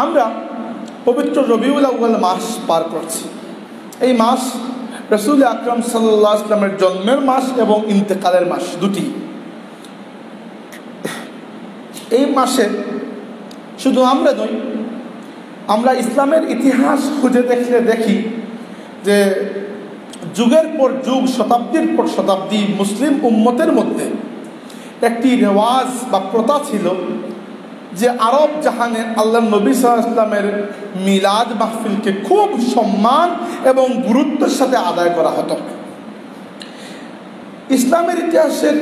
আমরা পবিত্র রবিউল আউয়াল মাস পার করছি। এই মাস রাসূল আকরাম সাল্লাল্লাহু আলাইহি ওয়াসাল্লামের জন্মের মাস এবং ইন্তেকালের মাস, দুটি। এই মাসে শুধু আমরা নই, আমরা ইসলামের ইতিহাস খুঁজে দেখলে দেখি যে যুগের পর যুগ, শতাব্দীর পর শতাব্দী মুসলিম উম্মতের মধ্যে একটি রেওয়াজ বা প্রথা ছিল যে আরব জাহানে আল্লাহ নবী সাল্লাল্লাহু আলাইহি ওয়াসাল্লামের মিলাদ মাহফিলকে খুব সম্মান এবং গুরুত্বের সাথে আদায় করা হতো। ইসলামের ইতিহাসের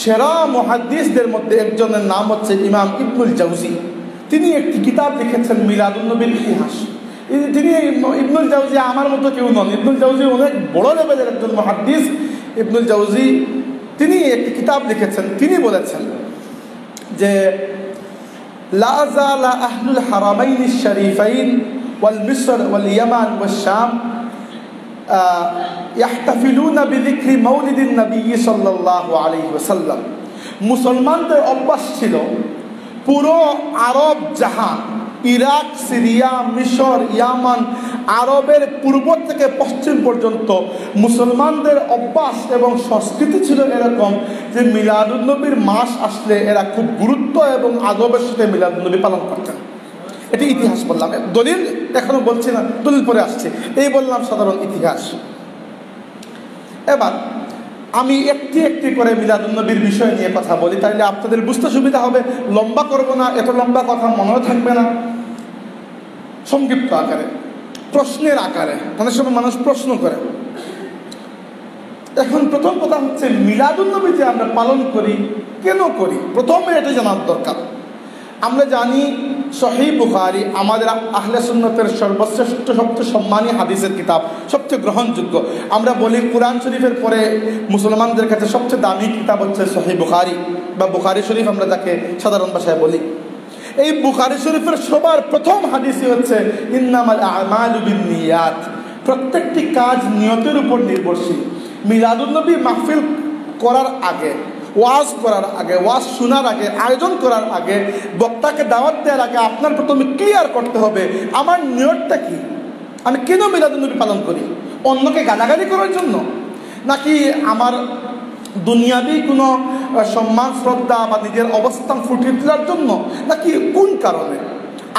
সেরা মুহাদ্দিসদের মধ্যে একজনের নাম হচ্ছে ইমাম ইবনুল জাওজি। তিনি একটি কিতাব লিখেছেন মিলাদুন নবীর ইতিহাস। তিনি ইবনুল জাওজি আমার মতো কেউ নন, ইবনুল জাওজি অনেক বড় লেভেলের একজন মুহাদ্দিস। ইবনুল জাওজি তিনি একটি কিতাব লিখেছেন। তিনি বলেছেন যে লা যালা আহলুল হারামাইন আশ-শরীফাইন ওয়াল মিসর ওয়াল ইয়ামান ওয়াশ শাম ইয়াহতাফিলুনা বিযিকরি মাউলিদিন নবী সাল্লাল্লাহু আলাইহি ওয়াসাল্লাম। মুসলমানদের অভ্যাস ছিল পুরো আরব জাহান, ইরাক, সিরিয়া, মিশর, ইয়ামান, আরবের পূর্ব থেকে পশ্চিম পর্যন্ত মুসলমানদের অভ্যাস এবং সংস্কৃতি ছিল এরকম যে মিলাদুন নবীর মাস আসলে এরা খুব গুরুত্ব এবং আদবের সাথে মিলাদুন নবী পালন করতেন। এটি ইতিহাস বললাম, দলিল এখনো বলছি না, দলিল পরে আসছে, এই বললাম সাধারণ ইতিহাস। এবার আমি একটি একটি করে মিলাদুন নবীর বিষয় নিয়ে কথা বলি, তাইলে আপনাদের বুঝতে সুবিধা হবে। লম্বা করব না, এত লম্বা কথা মনেও থাকবে না। সংক্ষিপ্ত আকারে, প্রশ্নের আকারে, অনেক সময় মানুষ প্রশ্ন করে। এখন প্রথম কথা হচ্ছে মিলাদুন নবী যে আমরা পালন করি, কেন করি, প্রথমে এটা জানার দরকার। আমরা জানি সহিহ বুখারী আমাদের আহলে সুন্নতের সর্বশ্রেষ্ঠ, সবচেয়ে সম্মানী হাদিসের কিতাব, সবচেয়ে গ্রহণযোগ্য। আমরা বলি কোরআন শরীফের পরে মুসলমানদের কাছে সবচেয়ে দামি কিতাব হচ্ছে সহিহ বুখারী বা বুখারী শরীফ আমরা যাকে সাধারণ ভাষায় বলি। এই বুখারী শরীফের সবার প্রথম হাদিসই হচ্ছে ইন্নামাল আমালু বিন্নিয়াত। প্রত্যেকটি কাজ নিয়তের উপর নির্ভরশীল। মিলাদুন নবী মাহফিল করার আগে, ওয়াজ করার আগে, ওয়াজ শোনার আগে, আয়োজন করার আগে, বক্তাকে দাওয়াত দেওয়ার আগে আপনার প্রথমে ক্লিয়ার করতে হবে আমার নিয়তটা কি, আমি কেন মিলাদুন নবী পালন করি। অন্যকে গালাগালি করার জন্য, নাকি আমার দুনিয়াবি কোনো সম্মান শ্রদ্ধা বা নিজের অবস্থান ফুটিয়ে তোলার জন্য, নাকি কোন কারণে।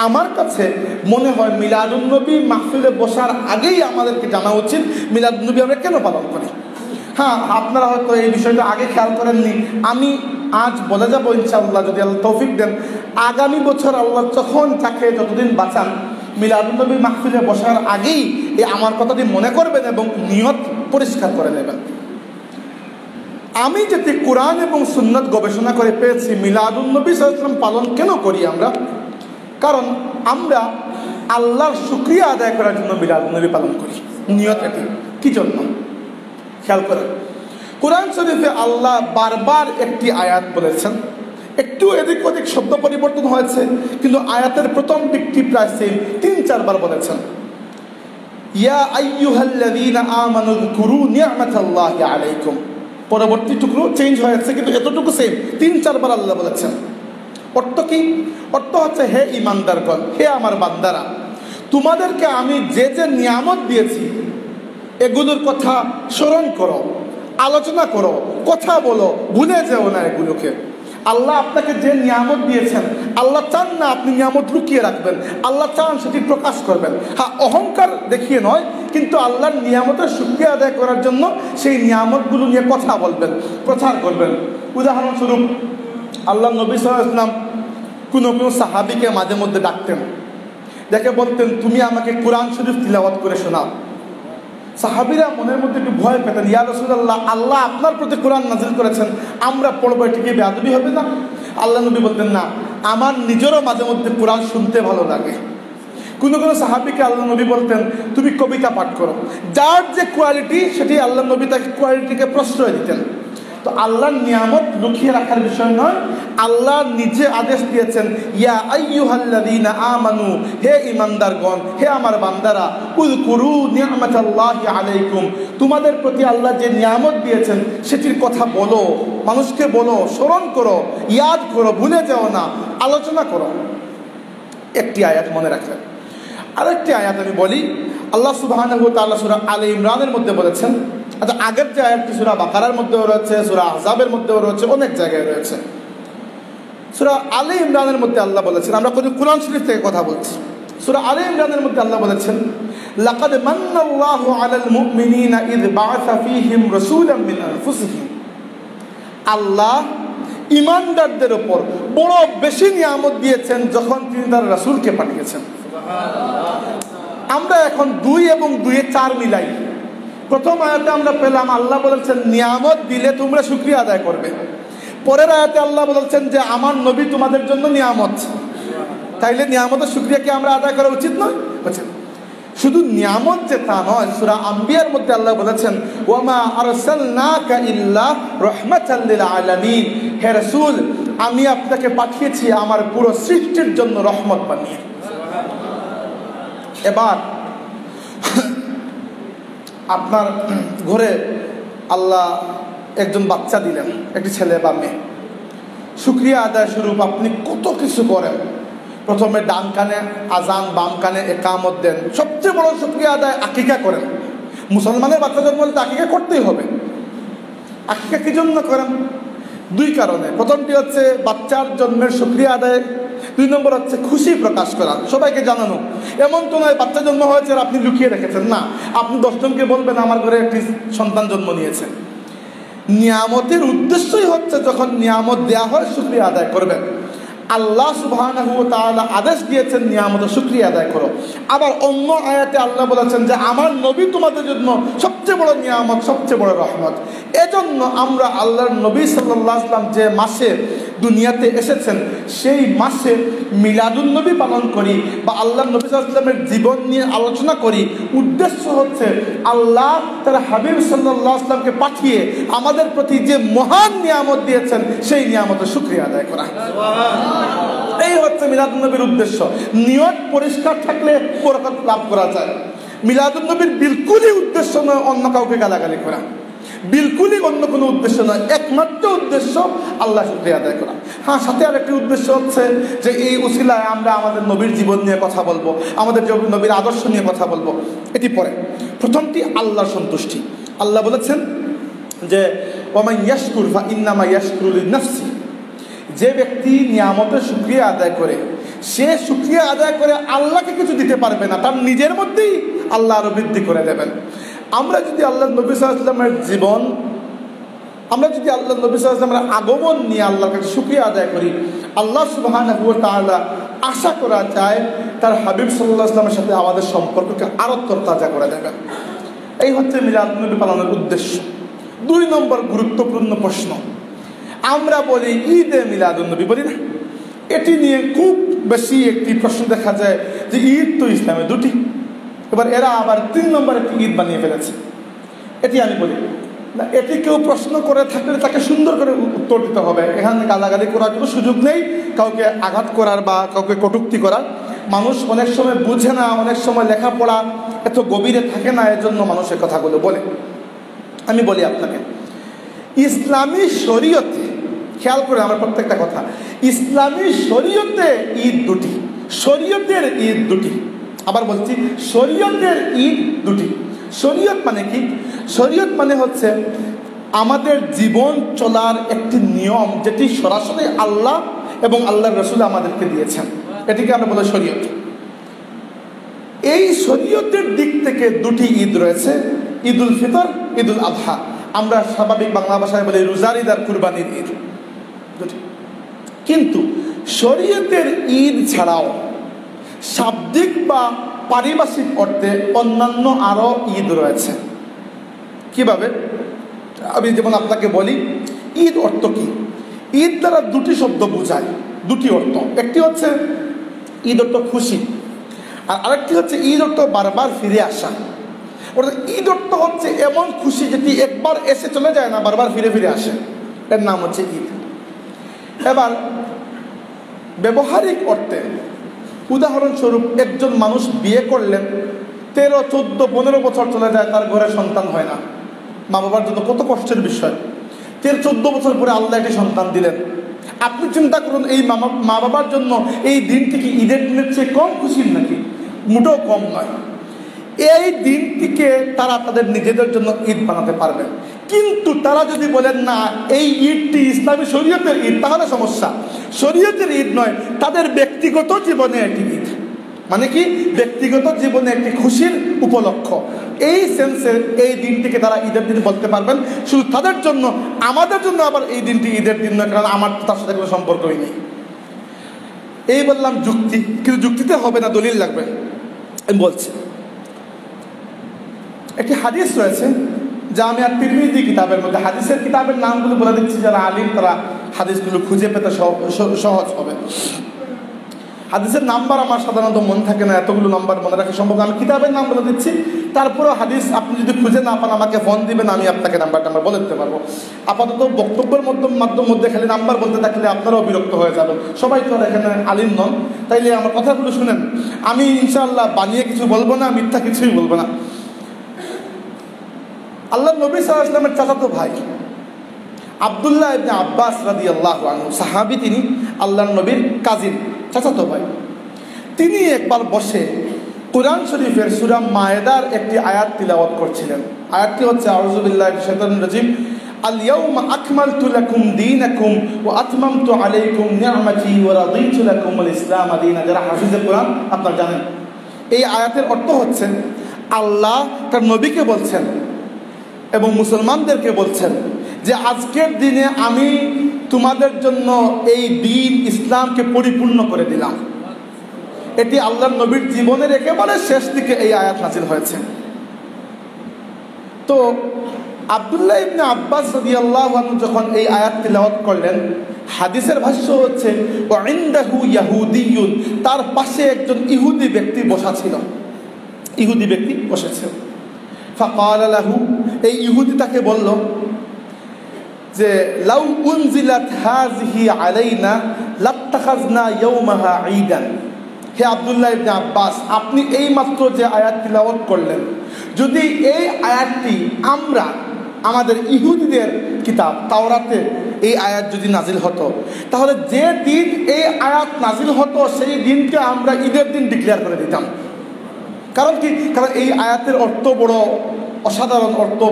আমার কাছে মনে হয় মিলাদুন নবী মাহফিলে বসার আগেই আমাদেরকে জানা উচিত মিলাদুন নবী আমরা কেন পালন করি। হ্যাঁ, আপনারা হয়তো এই বিষয়টা আগে খেয়াল করেননি, আমি আজ বলে যাবো ইনশাআল্লাহ, যদি আল্লাহ তৌফিক দেন। আগামী বছর আল্লাহ যখন তাকে যতদিন বাঁচান, মিলাদুন নবী মাহফিলে বসার আগেই এই আমার কথাটি মনে করবেন এবং নিয়ত পরিষ্কার করে নেবেন। আমি যেটি কোরআন এবং সুন্নাত গবেষণা করে পেয়েছি, মিলাদুন নবী সাল্লাল্লাহু আলাইহি ওয়াসাল্লাম পালন কেন করি আমরা, কারণ আমরা আল্লাহর শুকরিয়া আদায় করার জন্য মিলাদুন নবী পালন করি। নিয়ত এটি কি জন্য খেয়াল করেন। কোরআন শরীফে আল্লাহ বারবার একটি আয়াত বলেছেন, একটু এদিক ওদিক শব্দ পরিবর্তন হয়েছে, কিন্তু আয়াতের প্রথম দিকটি প্রায় সেম, 3-4 বার বলেছেন ইয়া আইয়ুহাল্লাযীনা আমানু যকুরু নি'মাতাল্লাহি আলাইকুম। পরবর্তী টুকরো চেঞ্জ হয়েছে, কিন্তু এতটুকু সেম, 3-4 বার আল্লাহ বলেছেন। অর্থ কি? অর্থ হচ্ছে হে ঈমানদারগণ, হে আমার বান্দারা, তোমাদেরকে আমি যে যে নিয়ামত দিয়েছি এগুলোর কথা স্মরণ করো, আলোচনা করো, কথা বলো, ভুলে যেও না এগুলোকে। আল্লাহ আপনাকে যে নিয়ামত দিয়েছেন, আল্লাহ চান না আপনি নিয়ামত লুকিয়ে রাখবেন, আল্লাহ চান সেটি প্রকাশ করবেন। হ্যাঁ, অহংকার দেখিয়ে নয়, কিন্তু আল্লাহর নিয়ামতের শুকরিয়া আদায় করার জন্য সেই নিয়ামতগুলো নিয়ে কথা বলবেন, প্রচার করবেন। উদাহরণস্বরূপ আল্লাহ নবী সাল্লাল্লাহু আলাইহি ওয়াসাল্লাম কোনো সাহাবীকে মাঝে মধ্যে ডাকতেন, দেখে বলতেন তুমি আমাকে কোরআন শরীফ তিলাওয়াত করে শোনাও। সাহাবীরা মনের মধ্যে একটু ভয় পেতেন, ইয়া রাসূলুল্লাহ, আল্লাহ আপনার প্রতি কোরআন নাযিল করেছেন, আমরা পড়বো, এটি কি বেয়াদবি হবে না? আল্লাহ নবী বলতেন না, আমার নিজেরও মাঝে মধ্যে কোরআন শুনতে ভালো লাগে। কোনো কোনো সাহাবীকে আল্লাহ নবী বলতেন তুমি কবিতা পাঠ করো। যার যে কোয়ালিটি সেটি আল্লাহ নবী তাকে কোয়ালিটিকে প্রশ্রয় দিতেন। তো আল্লাহর নিয়ামত লুকিয়ে রাখার বিষয় নয়, আল্লাহ নিজে আদেশ দিয়েছেন ইয়া আইয়ুহাল্লাযীনা আমানু, হে ঈমানদারগণ, হে আমার বান্দারা, উযকুরু নি'মাতাল্লাহি আলাইকুম, তোমাদের প্রতি আল্লাহ যে নিয়ামত দিয়েছেন সেটির কথা বলো, মানুষকে বলো, স্মরণ করো, ইয়াদ করো, ভুলে যাও না, আলোচনা করো। একটি আয়াত মনে রাখলেন। আরেকটি আয়াত আমি বলি, আল্লাহ সুবহানাহু ওয়া তাআলা সূরা আলে ইমরানের মধ্যে বলেছেন, আচ্ছা আগের যে আয়াতটি সূরা বাকারার মধ্যেও রয়েছে, সূরা আহজাবের মধ্যেও রয়েছে, অনেক জায়গায় রয়েছে। সূরা আলে ইমরানের মধ্যে আল্লাহ বলেছেন, আমরা কোরআন শরীফ থেকে কথা বলছি, সূরা আলে ইমরানের মধ্যে আল্লাহ বলেছেন, লাকাদ মান্নাল্লাহু আলাল মুমিনিনা ইয বাআসা ফীহিম রাসূলাম মিন আনফুসিহিম। আল্লাহ ঈমানদারদের উপর বড় বেশি নিয়ামত দিয়েছেন যখন তিনি তার রাসূলকে পাঠিয়েছেন। আমরা এখন 2 এবং 2 এ 4 মিলাই। প্রথম আয়াতে আমরা পেলাম আল্লাহ বলেছেন নিয়ামত দিলে তোমরা শুকরিয়া আদায় করবে। পরের আয়াতে আল্লাহ বলেছেন যে আমার নবী তোমাদের জন্য নিয়ামত। তাইলে নিয়ামতের শুকরিয়া কি আমরা আদায় করা উচিত নয়? বলছেন শুধু নিয়ামত যে তা নয়, সূরা আম্বিয়ার মধ্যে আল্লাহ বলেছেন ওয়ামা আরসালনাকা ইল্লা রাহমাতাল লিল আলামিন। হে রাসূল, আমি আপনাকে পাঠিয়েছি আমার পুরো সৃষ্টির জন্য রহমত বানিয়ে। এবার আপনার ঘরে আল্লাহ একজন বাচ্চা দিলেন, একটি ছেলে বা মেয়ে, শুকরিয়া আদায় স্বরূপ আপনি কত কিছু করেন। প্রথমে ডান কানে আজান, বাম কানে একামত দেন। সবচেয়ে বড় শুকরিয়া আদায় আকিকা করেন। মুসলমানের বাচ্চা জন্ম হলে আকিকা করতেই হবে। আকিকা কি জন্য করেন? 2 কারণে। প্রথমটি হচ্ছে বাচ্চার জন্মের শুকরিয়া আদায়, 2 নম্বর হচ্ছে খুশি প্রকাশ করা, সবাইকে জানানো। এমন তো নয় বাচ্চা জন্ম হয়েছে আর আপনি লুকিয়ে রেখেছেন, না, আপনি 10 জনকে বলবেন আমার ঘরে একটি সন্তান জন্ম নিয়েছে। নিয়ামতের উদ্দেশ্যই হচ্ছে যখন নিয়ামত দেয়া হয় শুকরিয়া আদায় করবেন। আল্লাহ সুবহানাহু ওয়া তাআলা আদেশ দিয়েছেন নিয়ামতের শুকরিয়া আদায় করো। আবার অন্য আয়াতে আল্লাহ বলেছেন যে আমার নবী তোমাদের জন্য সবচেয়ে বড় নিয়ামত, সবচেয়ে বড় রহমত। এজন্য আমরা আল্লাহর নবী সাল্লাল্লাহু আলাইহি ওয়াসাল্লাম যে মাসে দুনিয়াতে এসেছেন সেই মাসে মিলাদুন নবী পালন করি বা আল্লাহর নবী সাল্লাল্লাহু আলাইহি ওয়াসাল্লামের জীবন নিয়ে আলোচনা করি। উদ্দেশ্য হচ্ছে আল্লাহ তার হাবিব সাল্লাল্লাহু আলাইহি ওয়াসাল্লামকে পাঠিয়ে আমাদের প্রতি যে মহান নিয়ামত দিয়েছেন সেই নিয়ামতের শুকরিয়া আদায় করা। এই হচ্ছে মিলাদুন নবীর উদ্দেশ্য। নিয়ত পরিষ্কার থাকলে বরকত লাভ করা যায়। মিলাদুন নবীর বিলকুলই উদ্দেশ্য নয় অন্য কাউকে গালাগালি করা, বিলকুলই অন্য কোনো উদ্দেশ্য নয়, একমাত্র উদ্দেশ্য আল্লাহ শুকরিয়া আদায় করা। হ্যাঁ, সাথে আর একটি উদ্দেশ্য হচ্ছে যে এই উসিলায় আমরা আমাদের নবীর জীবন নিয়ে কথা বলবো, আমাদের নবীর আদর্শ নিয়ে কথা বলবো। এটি পরে। প্রথমটি আল্লাহর সন্তুষ্টি। আল্লাহ বলেছেন যে ওয়ামান ইয়াশকুর ফা ইন্নামা ইয়াশকুরু লিনাফসি। যে ব্যক্তি নিয়ামতের শুকরিয়া আদায় করে, সে শুকরিয়া আদায় করে আল্লাহকে কিছু দিতে পারবে না, তার নিজের মধ্যেই আল্লাহ আরো বৃদ্ধি করে দেবেন। আমরা যদি আল্লাহ নবী সাল্লাল্লাহু আলাইহি ওয়াসাল্লামের জীবন, আমরা যদি আল্লাহ নবী সাল্লাল্লাহু আলাইহি ওয়াসাল্লামের আগমন নিয়ে আল্লাহর কাছে শুকরিয়া আদায় করি, আল্লাহ সুবহানাহু ওয়া তাআলা আশা করা যায় তার হাবিব সাল্লাল্লাহু আলাইহি ওয়াসাল্লামের সাথে আমাদের সম্পর্ককে আরো তরতাজা করে দেবেন। এই হচ্ছে মিলাদুন নবী পালনের উদ্দেশ্য। 2 নম্বর গুরুত্বপূর্ণ প্রশ্ন, আমরা বলি ঈদে মিলাদুন নবী, বলি না? এটি নিয়ে খুব বেশি একটি প্রশ্ন দেখা যায় যে ঈদ তো ইসলামে 2টি। এবার এরা আবার 3 নম্বর একটি ঈদ বানিয়ে ফেলেছে। এটি আমি বলি না, এটি কেউ প্রশ্ন করে থাকলে তাকে সুন্দর করে উত্তর দিতে হবে। এখানে গালাগালি করার কোনো সুযোগ নেই, কাউকে আঘাত করার বা কাউকে কটূক্তি করার। মানুষ অনেক সময় বুঝে না, অনেক সময় লেখাপড়া এত গভীরে থাকে না, এর জন্য মানুষের কথাগুলো বলে। আমি বলি আপনাকে, ইসলামী শরীয়তে, খেয়াল করে আমার প্রত্যেকটা কথা, ইসলামী শরীয়তে ঈদ 2টি, শরীয়তের ঈদ 2টি। আবার বলছি, শরীয়তের ঈদ 2টি। শরীয়ত মানে কি? শরীয়ত মানে হচ্ছে আমাদের জীবন চলার একটি নিয়ম, যেটি সরাসরি আল্লাহ এবং আল্লাহর রাসূল আমাদেরকে দিয়েছেন। এটিকে আমরা বলি শরীয়ত। এই শরীয়তের দিক থেকে 2টি ঈদ রয়েছে, ঈদুল ফিতর, ঈদুল আযহা। আমরা স্বাভাবিক বাংলা ভাষায় বলি রোজার ঈদ আর কুরবানির ঈদ, 2টি। কিন্তু শরীয়তের ঈদ ছাড়াও শাব্দিক বা পারিভাষিক অর্থে অন্যান্য আরো ঈদ রয়েছে। কিভাবে? আমি যেমন আপনাকে বলি, ঈদ অর্থ কি? ঈদ দ্বারা 2টি শব্দ বোঝায়, 2টি অর্থ। একটি হচ্ছে ঈদ অর্থ খুশি, আর আরেকটি হচ্ছে ঈদ অর্থ বারবার ফিরে আসা। অর্থাৎ ঈদ অর্থ হচ্ছে এমন খুশি যেটি একবার এসে চলে যায় না, বারবার ফিরে ফিরে আসে, এর নাম হচ্ছে ঈদ। এবার ব্যবহারিক অর্থে, উদাহরণস্বরূপ একজন মানুষ বিয়ে করলেন, 13, 14, 15 বছর চলে যায়, তার ঘরে সন্তান হয় না। মা বাবার জন্য কত কষ্টের বিষয়। 13, 14 বছর পরে আল্লাহ একটি সন্তান দিলেন। আপনি চিন্তা করুন, এই মা বাবার জন্য এই দিনটি কি ঈদের দিনের চেয়ে কম খুশির নাকি? মোটেও কম নয়। এই দিনটিকে তারা তাদের নিজেদের জন্য ঈদ বানাতে পারবেন। কিন্তু তারা যদি বলেন না এই ঈদটি ইসলামী শরীয়তের ঈদ, তাহলে সমস্যা। শরীয়তের ঈদ নয়, তাদের ব্যক্তিগত জীবনে একটি ঈদ, মানে কি ব্যক্তিগত জীবনে একটি খুশির উপলক্ষ। এই সেন্সে এই দিনটিকে তারা ঈদের দিন বলতে পারবেন, শুধু তাদের জন্য। আমাদের জন্য আবার এই দিনটি ঈদের দিন নয়, কারণ আমার তার সাথে কোনো সম্পর্কই নেই। এই বললাম যুক্তি, কিন্তু যুক্তিতে হবে না, দলিল লাগবে। আমি বলছি, একটি হাদিস রয়েছে জামিয়া তিরমিজি কিতাবের মধ্যে। হাদিসের কিতাবের নামগুলো বলে দিচ্ছি, যারা আলিম তারা হাদিসগুলো খুঁজে পেতে সহজ হবে। হাদিসের নাম্বার আমার সাধারণত মনে থাকে না, এতগুলো নাম্বার মনে রাখা সম্ভব। আমি কিতাবের নাম বলে দিচ্ছি, তারপরেও হাদিস আপনি যদি খুঁজে না পান আমাকে ফোন দিবেন, আমি আপনাকে নাম্বার বলে দিতে পারবো। আপাতত বক্তব্যের মধ্যে খালি নাম্বার বলতে থাকলে আপনারাও বিরক্ত হয়ে যাবেন। সবাই তো এখানে আলিম নন, তাইলে আমার কথাগুলো শুনেন। আমি ইনশাআল্লাহ বানিয়ে কিছু বলবো না, মিথ্যা কিছুই বলবো না। আল্লাহ নবী সাল্লাল্লাহু আলাইহি ওয়াসাল্লামের চাচাতো ভাই আব্দুল্লাহ ইবনে আব্বাস রাদিয়াল্লাহু আনহু, সাহাবী, তিনি আল্লাহর নবীর কাজিন, চাচাতো ভাই। তিনি একবার বসে কুরআন শরীফের সূরা মায়েদার একটি আয়াত তিলাওয়াত করছিলেন। আয়াতটি হচ্ছে আউযু বিল্লাহি মিনাশ শাইতানির রাজিম, আল ইয়াউমা আকমালতু লাকুম দীনাকুম ওয়া আতমামতু আলাইকুম নি'মাতি ওয়া রাদিতু লাকুমুল ইসলাম দীনা। যারা হাফিজে কুরআন আপনারা জানেন, এই আয়াতের অর্থ হচ্ছে আল্লাহ তার নবীকে বলছেন এবং মুসলমানদেরকে বলছেন যে আজকের দিনে আমি তোমাদের জন্য এই দ্বীন ইসলামকে পরিপূর্ণ করে দিলাম। এটি আল্লাহর নবীর জীবনের একেবারে শেষ দিকে এই আয়াত নাযিল হয়েছে। তো আব্দুল্লাহ ইবনে আব্বাস রাদিয়াল্লাহু আনহু যখন এই আয়াত তিলাওয়াত করলেন, হাদিসের ভাষ্য হচ্ছে ওয়া ইনদাহু ইয়াহুদিয়ুন, তার পাশে একজন ইহুদি ব্যক্তি বসা ছিল, ইহুদি ব্যক্তি বসেছে। ফাকালা লাহু, এই ইহুদি তাকে বলল যে লাউ উনজিলাত হাযিহি আলাইনা লাত্তাখাযনা ইয়াওমাহা ঈদান। হে আব্দুল্লাহ ইবনে আব্বাস, আপনি এই মাত্র যে আয়াত তিলাওয়াত করলেন, যদি এই আয়াতটি আমরা আমাদের ইহুদিদের কিতাব তাওরাতে এই আয়াত যদি নাজিল হতো, তাহলে যে দিন এই আয়াত নাজিল হতো সেই দিনকে আমরা ঈদের দিন ডিক্লেয়ার করে দিতাম। কারণ কি? কারণ এই আয়াতের অর্থ বড় অসাধারণ অর্থ।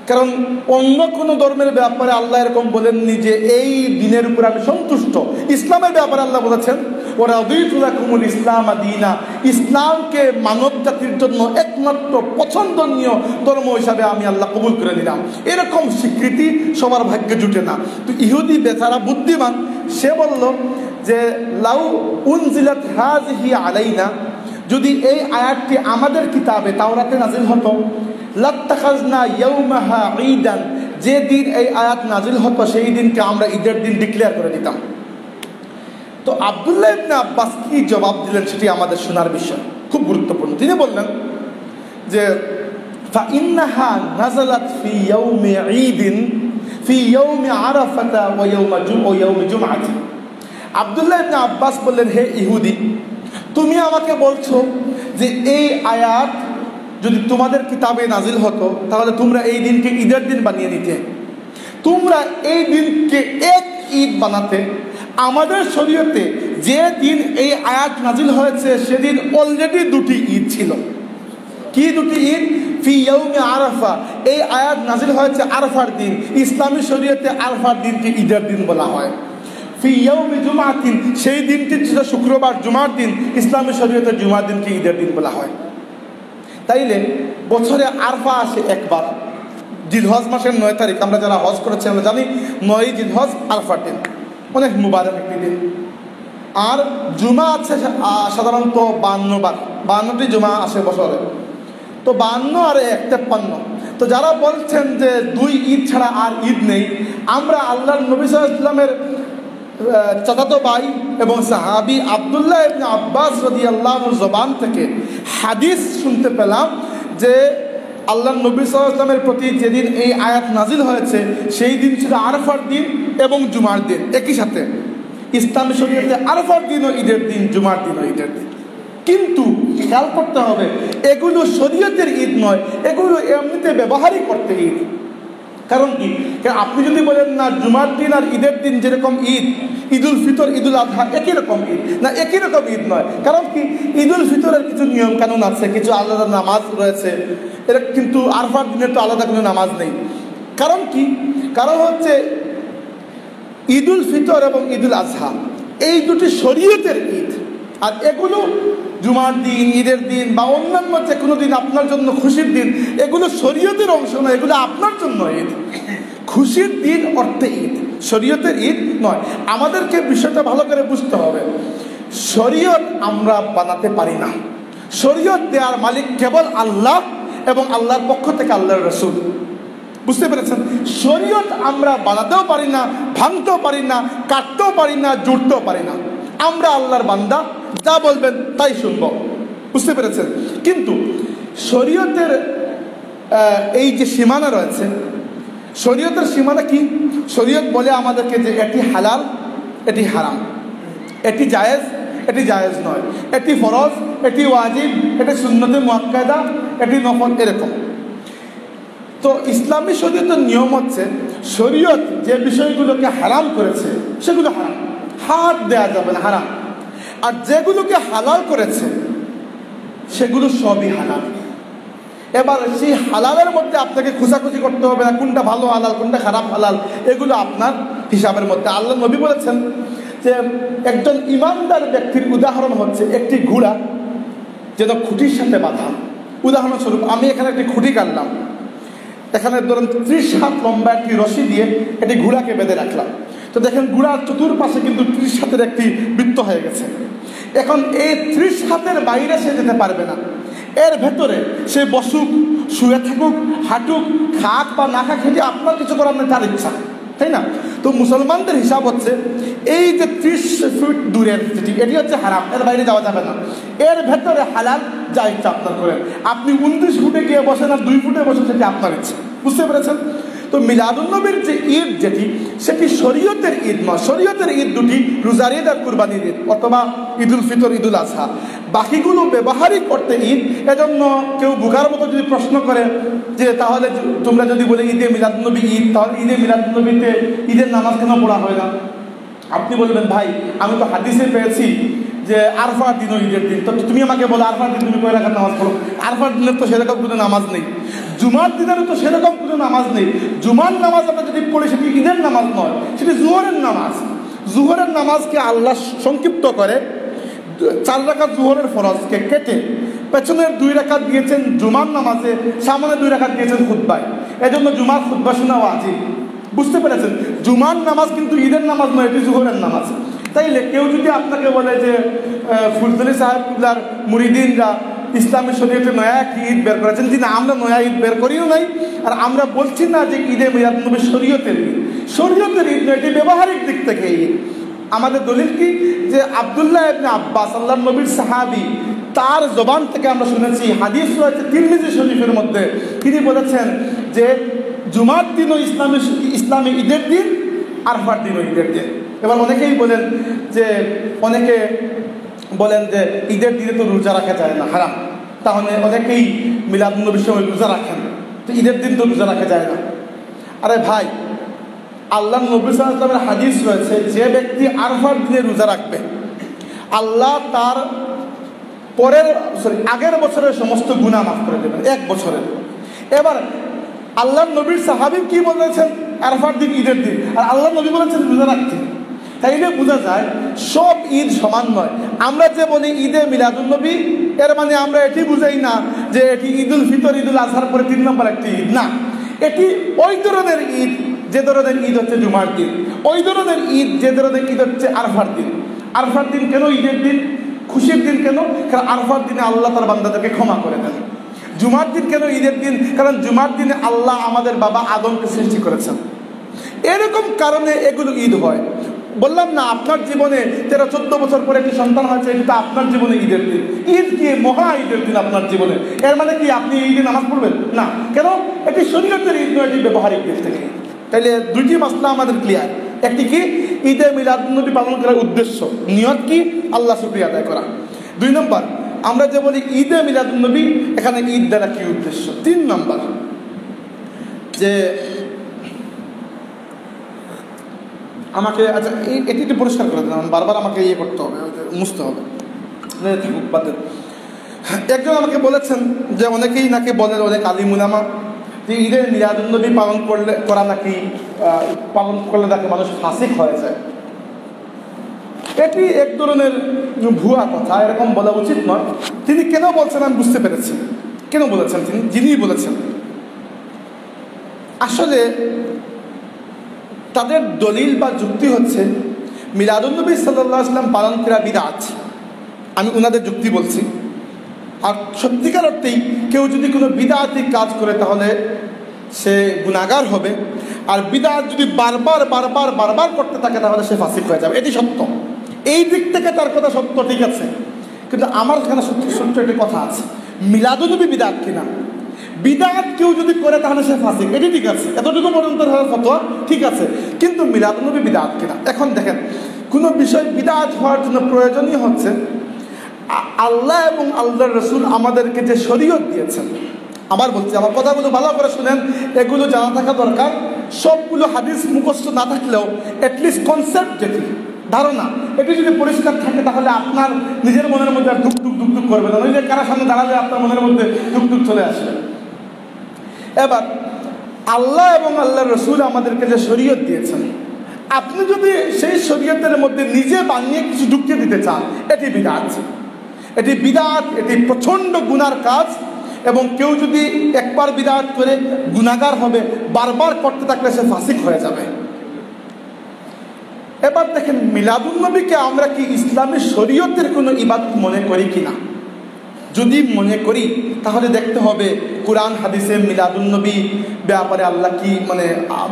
কারণ অন্য কোনো ধর্মের ব্যাপারে আল্লাহ এরকম বলেননি যে এই দিনের উপর আমি সন্তুষ্ট। ইসলামের ব্যাপারে আল্লাহ বলেছেন ওরা রাদিতুলাকুমুল ইসলাম দীনা, ইসলামকে মানব জাতির জন্য একমাত্র পছন্দনীয় ধর্ম হিসাবে আমি আল্লাহ কবুল করে নিলাম। এরকম স্বীকৃতি সবার ভাগ্যে জুটে না। তো ইহুদি বেচারা বুদ্ধিমান, সে বলল যে লাউ উনজিলাত হাযিহি আলাইনা, যদি এই আয়াতটি আমাদের কিতাবে তাওরাতে নাজিল হতো, লাত্তাখাযনা ইয়াওমাহা ঈদান, যে দিন এই আয়াত নাজিল হতো সেই দিনকে আমরা ঈদের দিন ডিক্লেয়ার করে দিতাম। তো আব্দুল্লাহ ইবনে আব্বাস কি জবাব দিলেন সেটি আমাদের শোনার বিষয়, খুব গুরুত্বপূর্ণ। তিনি বললেন যে ফাইন্নাহা নাযালাত ফি ইয়াউমি ঈদিন ফি ইয়াউমি আরাফাতা ওয়া ইয়াউমি জুমআতি। আব্দুল্লাহ ইবনে আব্বাস বললেন, হে ইহুদি, তুমি আমাকে বলছো যে এই আয়াত যদি তোমাদের কিতাবে নাজিল হতো তাহলে তোমরা এই দিনকে ঈদের দিন বানিয়ে নিতে, তোমরা এই দিনকে এক ঈদ বানাতে। আমাদের শরীয়তে যে দিন এই আয়াত নাজিল হয়েছে সেদিন অলরেডি দুটি ঈদ ছিল। কি দুটি ঈদ? ফি ইয়াউমি আরাফা, এই আয়াত নাজিল হয়েছে আরাফার দিন। ইসলামী শরীয়তে আরাফার দিনকে ঈদের দিন বলা হয়। ফি ইয়াউমি জুমআতিন, সেই দিনটি ছিল শুক্রবার, জুমার দিন। ইসলামী শরীয়তে জুমার দিনকে ঈদের দিন বলা হয়। তাইলে বছরে আরফা আসে একবার, জিলহজ মাসের 9 তারিখ। আমরা যারা হজ করেছি আমরা জানি 9 জিলহজ আরফার দিন, অনেক মুবারক একটি দিন। আর জুমা আছে সাধারণত 52 বার, 52টি জুমা আসে বছরে। তো 52 আর 53। তো যারা বলছেন যে 2 ঈদ ছাড়া আর ঈদ নেই, আমরা আল্লাহর নবী সাল্লাল্লাহু আলাইহি ওয়াসাল্লামের চাচাতো ভাই এবং সাহাবী আব্দুল্লাহ ইবনে আব্বাস রাদিয়াল্লাহু আনহুর জবান থেকে হাদিস শুনতে পেলাম যে আল্লাহর নবী সাল্লাল্লাহু আলাইহি ওয়াসাল্লামের প্রতি যেদিন এই আয়াত নাজিল হয়েছে সেই দিন ছিল আরাফার দিন এবং জুমার দিন একই সাথে। ইসলামী শরীয়তে আরাফার দিনও ঈদের দিন, জুমার দিনও ঈদের দিন। কিন্তু খেয়াল করতে হবে, এগুলো শরীয়তের ঈদ নয়, এগুলো এমনিতে ব্যবহারই করতে ঈদ। কারণ কি? আপনি যদি বলেন না জুমার দিন আর ঈদের দিন যেরকম ঈদ, ঈদুল ফিতর ঈদুল আজহা একই রকম ঈদ না? একই রকম ঈদ নয়। কারণ কি, ঈদুল ফিতরের কিছু নিয়ম কানুন আছে, কিছু আলাদা নামাজ রয়েছে, এর কিন্তু আরফার দিনের তো আলাদা কোনো নামাজ নেই। কারণ কি, কারণ হচ্ছে ঈদুল ফিতর এবং ঈদুল আজহা এই দুটি শরীয়তের ঈদ। আর এগুলো জুমার দিন, ঈদের দিন বা অন্যান্য যে কোনো দিন আপনার জন্য খুশির দিন, এগুলো শরীয়তের অংশ নয়, এগুলো আপনার জন্য ঈদ। খুশির দিন অর্থে ঈদ, শরীয়তের ঈদ নয়। আমাদেরকে বিষয়টা ভালো করে বুঝতে হবে। শরীয়ত আমরা বানাতে পারি না, শরীয়ত দেওয়ার মালিক কেবল আল্লাহ এবং আল্লাহর পক্ষ থেকে আল্লাহর রাসূল। বুঝতে পেরেছেন? শরীয়ত আমরা বানাতেও পারি না, ভাঙতেও পারি না, কাটতেও পারি না, জুড়তেও পারি না। আমরা আল্লাহর বান্দা, যা বলবেন তাই শুনব। বুঝতে পেরেছেন? কিন্তু শরীয়তের এই যে সীমানা রয়েছে, শরীয়তের সীমানা কি? শরীয়ত বলে আমাদেরকে যে এটি হালাল, এটি হারাম, এটি জায়েজ, এটি জায়েজ নয়, এটি ফরজ, এটি ওয়াজিব, এটি সুন্নতে মুআক্কাদা, এটি নফল, এরকম। তো ইসলামী শরীয়তের নিয়ম হচ্ছে, শরীয়ত যে বিষয়গুলোকে হারাম করেছে সেগুলো হারাম, হাত দেওয়া যাবে না, হারাম। আর যেগুলোকে হালাল করেছে সেগুলো সবই হালাল। এবার সেই হালালের মধ্যে আপনাকে খোঁজাখুঁজি করতে হবে না, কোনটা ভালো হালাল, কোনটা খারাপ হালাল, এগুলো আপনার হিসাবের মধ্যে। আল্লাহ নবী বলেছেন যে একজন ইমানদার ব্যক্তির উদাহরণ হচ্ছে একটি ঘোড়া যেন খুঁটির সাথে বাঁধা। উদাহরণস্বরূপ আমি এখানে একটি খুঁটি কাটলাম, এখানে ধরুন 30 হাত লম্বা একটি রশি দিয়ে একটি ঘোড়াকে বেঁধে রাখলাম। তো দেখেন ঘোড়ার চতুর্পাশে কিন্তু 30 হাতের একটি বৃত্ত হয়ে গেছে। এখন এই 30 হাতের বাইরে সে যেতে পারবে না, এর ভেতরে সে বসুক, শুয়ে থাকুক, হাঁটুক, খাক বা না খাক, সেটি আপনার কিছু করার নেই, তার ইচ্ছা, তাই না? তো মুসলমানদের হিসাব হচ্ছে এই যে 30 ফিট দূরের যেটি, এটি হচ্ছে হারাম, এর বাইরে যাওয়া যাবে না। এর ভেতরে হালাল, যা ইচ্ছা আপনার করেন। আপনি 29 ফুটে গিয়ে বসেন আর 2 ফুটে বসেন, সেটি আপনার ইচ্ছা। বুঝতে পেরেছেন? তো মিলাদুন্নবীর যে ঈদ যেটি, সেটি শরীয়তের ঈদ নয়। শরীয়তের ঈদ দুটি, রোজার ঈদ আর কুরবানির ঈদ, অথবা ঈদুল ফিতর, ঈদুল আজহা। বাকিগুলো ব্যবহারিক করতে ঈদ। এজন্য কেউ বোকার মতো যদি প্রশ্ন করে যে তাহলে তোমরা যদি বলে ঈদে মিলাদুন্নবী ঈদ, তাহলে ঈদে মিলাদুন্নবীতে ঈদের নামাজ কেন পড়া হয় না? আপনি বলবেন, ভাই আমি তো হাদিসে পেয়েছি যে আরফার দিন ও ঈদের দিন, তো তুমি আমাকে বলো আরফার দিন তুমি কয় রাকাত নামাজ পড়ো? আরফার দিনের তো সেরকম কোনো নামাজ নেই, জুমার দিনেরও তো সেরকম কোনো নামাজ নেই। জুমার নামাজ আমরা যদি পড়ি সেটি ঈদের নামাজ নয়, সেটি জুহরের নামাজ। জুহরের নামাজকে আল্লাহ সংক্ষিপ্ত করে 4 রাকাত জুহরের ফরজকে কেটে পেছনের 2 রাকাত দিয়েছেন জুমার নামাজে, সামনে 2 রাকাত দিয়েছেন খুতবায়। এজন্য জুমার খুতবা শোনা ওয়াজিব। বুঝতে পেরেছেন? জুমার নামাজ কিন্তু ঈদের নামাজ নয়, এটি জুহরের নামাজ। তাইলে কেউ যদি আপনাকে বলে যে ফুলতলি সাহেবুল্লাহর মুরিদিনরা ইসলামী শরীয়তে নয়া একটি ঈদ বের করেছেন, তিনি আমরা নয়া ঈদ বের করিও নাই, আর আমরা বলছি না যে ঈদে মিলাদুন্নবী শরীয়তের ঈদ। শরীয়তের ঈদ নয়, এটি ব্যবহারিক দিক থেকে ঈদ। আমাদের দলিল কি? যে আব্দুল্লাহ ইবনে আব্বাস, আল্লাহর নবীর সাহাবী, তার জবান থেকে আমরা শুনেছি, হাদিস রয়েছে তিরমিজি শরীফের মধ্যে, তিনি বলেছেন যে জুমার দিনও ইসলামী ঈদের দিন, আরফার দিনও ঈদের দিন। এবার অনেকেই বলেন যে ঈদের দিনে তো রোজা রাখা যায় না, হারাম। তাহলে অনেকেই মিলাদুন্নবীর সময় রোজা রাখেন, তো ঈদের দিন তো রোজা রাখা যায় না। আরে ভাই, আল্লাহ নবী সাল্লাল্লাহু আলাইহি ওয়াসাল্লামের হাদিস রয়েছে, যে ব্যক্তি আরফার দিনে রোজা রাখবে, আল্লাহ তার আগের বছরের সমস্ত গুনাহ মাফ করে দেবেন, 1 বছরের। এবার আল্লাহ নবীর সাহাবী কি বলেছেন? আরফার দিন ঈদের দিন, আর আল্লাহ নবী বলেছেন রোজা রাখতে। তাইলে বোঝা যায় সব ঈদ সমান নয়। আমরা যে বলি ঈদে মিলাদুন্নবী, এর মানে আমরা এটি বুঝাই না যে এটি ঈদুল ফিতর, ঈদুল আজহার পরে 3 নম্বর একটি ঈদ না। এটি ওই ধরনের ঈদ যে ধরনের ঈদ হচ্ছে জুমার দিন, ওই ধরনের ঈদ যে ধরনের ঈদ হচ্ছে আরফার দিন। আরফার দিন কেন ঈদের দিন, খুশির দিন কেন? কারণ আরফার দিনে আল্লাহ তার বান্দাদেরকে ক্ষমা করে দেন। জুমার দিন কেন ঈদের দিন? কারণ জুমার দিনে আল্লাহ আমাদের বাবা আদমকে সৃষ্টি করেছেন। এরকম কারণে এগুলো ঈদ হয়। বললাম না, আপনার জীবনে 13-14 বছর পরে একটি সন্তান হয়েছে, এটা আপনার জীবনে ঈদের দিন। ঈদ কি মহা ঈদের দিন আপনার জীবনে। এর মানে কি আপনি এই দিন নামাজ পড়বেন না? কেন? এটি শরীয়তের ঈদ নয়, এটি ব্যবহারিক দিক থেকে। তাইলে 2টি মাসলা আমাদের ক্লিয়ার। একটি কি? ঈদে মিলাদুন্নবী পালন করার উদ্দেশ্য, নিয়ত কি? আল্লাহ শুকরিয়া আদায় করা। 2 নম্বর, আমরা যে বলি ঈদে মিলাদুন্নবী, এখানে ঈদ দ্বারা কি উদ্দেশ্য? 3 নম্বর, যে আমাকে আচ্ছা এটি একটু পরিষ্কার করে দেন, বারবার আমাকে ইয়ে করতে হবে, মুছতে হবে, থাকুক বাদ দেন। একজন আমাকে বলেছেন যে অনেকেই নাকি বলেন, অনেক আলিম উলামা, যে ঈদের মিলাদুন্নবী পালন করলে নাকি মানুষ ফাসিক হয়ে যায়। এটি এক ধরনের ভুয়া কথা, এরকম বলা উচিত নয়। তিনি কেন বলছেন আমি বুঝতে পেরেছি কেন বলেছেন। যিনি বলেছেন আসলে তাদের দলিল বা যুক্তি হচ্ছে মিলাদুন্নবী সাল্লাল্লাহু আলাইহি ওয়াসাল্লাম পালন করা বিদআত। আমি ওনাদের যুক্তি বলছি। আর সত্যিকার অর্থেই কেউ যদি কোনো বিদআতি কাজ করে তাহলে সে গুনাহগার হবে, আর বিদআত যদি বারবার করতে থাকে তাহলে সে ফাসিক হয়ে যাবে। এটি সত্য, এই দিক থেকে তার কথা সত্য, ঠিক আছে। কিন্তু আমার এখানে সত্য একটি কথা আছে, মিলাদুন্নবী বিদআত কিনা। বিদআত কেউ যদি করে তাহলে সে ফাসিক, এটি ঠিক আছে, এতটুকু পর্যন্ত ফতোয়া ঠিক আছে। কিন্তু মিলাদুন্নবী বিদআত কিনা। এখন দেখেন, কোনো বিষয় বিদআত হওয়ার জন্য প্রয়োজনীয় হচ্ছে আল্লাহ এবং আল্লাহর রাসূল আমাদেরকে যে শরীয়ত দিয়েছেন। আবার বলছি, আমার কথাগুলো ভালো করে শুনেন, এগুলো জানা থাকা দরকার। সবগুলো হাদিস মুখস্থ না থাকলেও অ্যাটলিস্ট কনসেপ্ট যেটি ধারণা, এটি যদি পরিষ্কার থাকে তাহলে আপনার নিজের মনের মধ্যে আর ধুক করবে না। ওই যে কারা সামনে দাঁড়ালে আপনার মনের মধ্যে ধুক চলে আসবে। এবার আল্লাহ এবং আল্লাহর রাসূল আমাদেরকে যে শরীয়ত দিয়েছেন, আপনি যদি সেই শরীয়তের মধ্যে নিজে বানিয়ে কিছু যুক্তি দিতে চান, এটি বিদআত। এটি বিদআত, এটি প্রচণ্ড গুনার কাজ। এবং কেউ যদি একবার বিদআত করে গুনাহগার হবে, বারবার করতে থাকলে সে ফাসিক হয়ে যাবে। এবার দেখেন, মিলাদুন্নবীকে আমরা কি ইসলামের শরীয়তের কোনো ইবাদত মনে করি কিনা। যদি মনে করি তাহলে দেখতে হবে কুরআন হাদিসে মিলাদুন্নবী ব্যাপারে আল্লাহ কি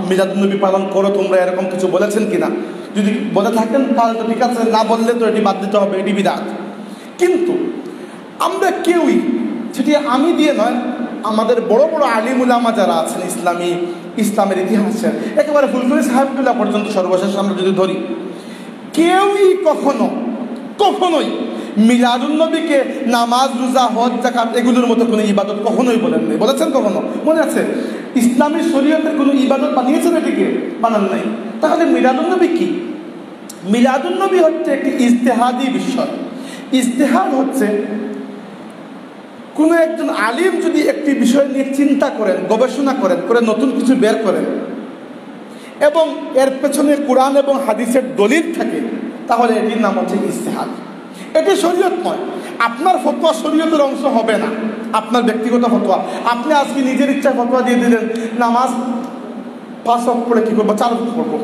মিলাদুন্নবী পালন করো তোমরা, এরকম কিছু বলেছেন কিনা। যদি বলে থাকেন তাহলে তো ঠিক আছে, না বললে তো এটি বাদ দিতে হবে, এটি বিদআত। কিন্তু আমরা কেউই, সেটি আমি দিয়ে নয়, আমাদের বড় বড় আলিম উলামা যারা আছেন ইসলামের ইতিহাসের, একেবারে ফুলফুলি সাহেবুল্লাহ পর্যন্ত সর্বশেষ আমরা যদি ধরি, কেউই কখনোই মিলাদুন্নবীকে নামাজ, রোজা, হজ, যাকাত এগুলোর মতো কোনো ইবাদত কখনোই বলেন নাই। বলেছেন কখনো? মনে আছে? ইসলামী শরীয়তের কোনো ইবাদত বানিয়েছেন এটিকে? বানান নাই। তাহলে মিলাদুন্নবী কি? মিলাদুন্নবী হচ্ছে একটি ইজতেহাদি বিষয়। ইজতেহাদ হচ্ছে কোনো একজন আলিম যদি একটি বিষয় নিয়ে চিন্তা করেন, গবেষণা করে নতুন কিছু বের করেন এবং এর পেছনে কোরআন এবং হাদিসের দলিল থাকে, তাহলে এটির নাম হচ্ছে ইজতেহাদ। এটি শরীয়ত নয়। আপনার ফতোয়া শরীয়তের অংশ হবে না, আপনার ব্যক্তিগত ফতোয়া। আপনি আজকে নিজের ইচ্ছায় ফতোয়া দিয়ে দিলেন নামাজ 5 ওয়াক্ত পড়ে কী করবো, 4 ওয়াক্ত পড়বো,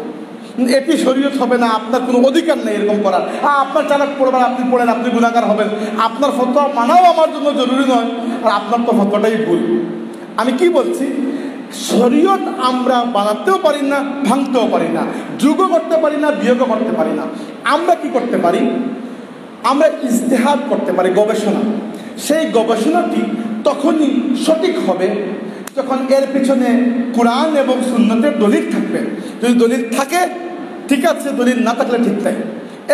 এটি শরীয়ত হবে না। আপনার কোনো অধিকার নেই এরকম করার। আপনার 4 ওয়াক্ত পড়বেন, আপনি পড়েন, আপনি গুনাহগার হবেন। আপনার ফতোয়া মানাও আমার জন্য জরুরি নয়, আর আপনার তো ফতোয়াটাই ভুল। আমি কি বলছি, শরীয়ত আমরা বানাতেও পারি না, ভাঙতেও পারি না, যোগও করতে পারি না, বিয়োগও করতে পারি না। আমরা কি করতে পারি? আমরা ইজতিহাদ করতে পারি, গবেষণা। সেই গবেষণাটি তখনই সঠিক হবে যখন এর পিছনে কোরআন এবং সুন্নতের দলিল থাকবে। যদি দলিল থাকে ঠিক আছে, দলিল না থাকলে ঠিক তাই।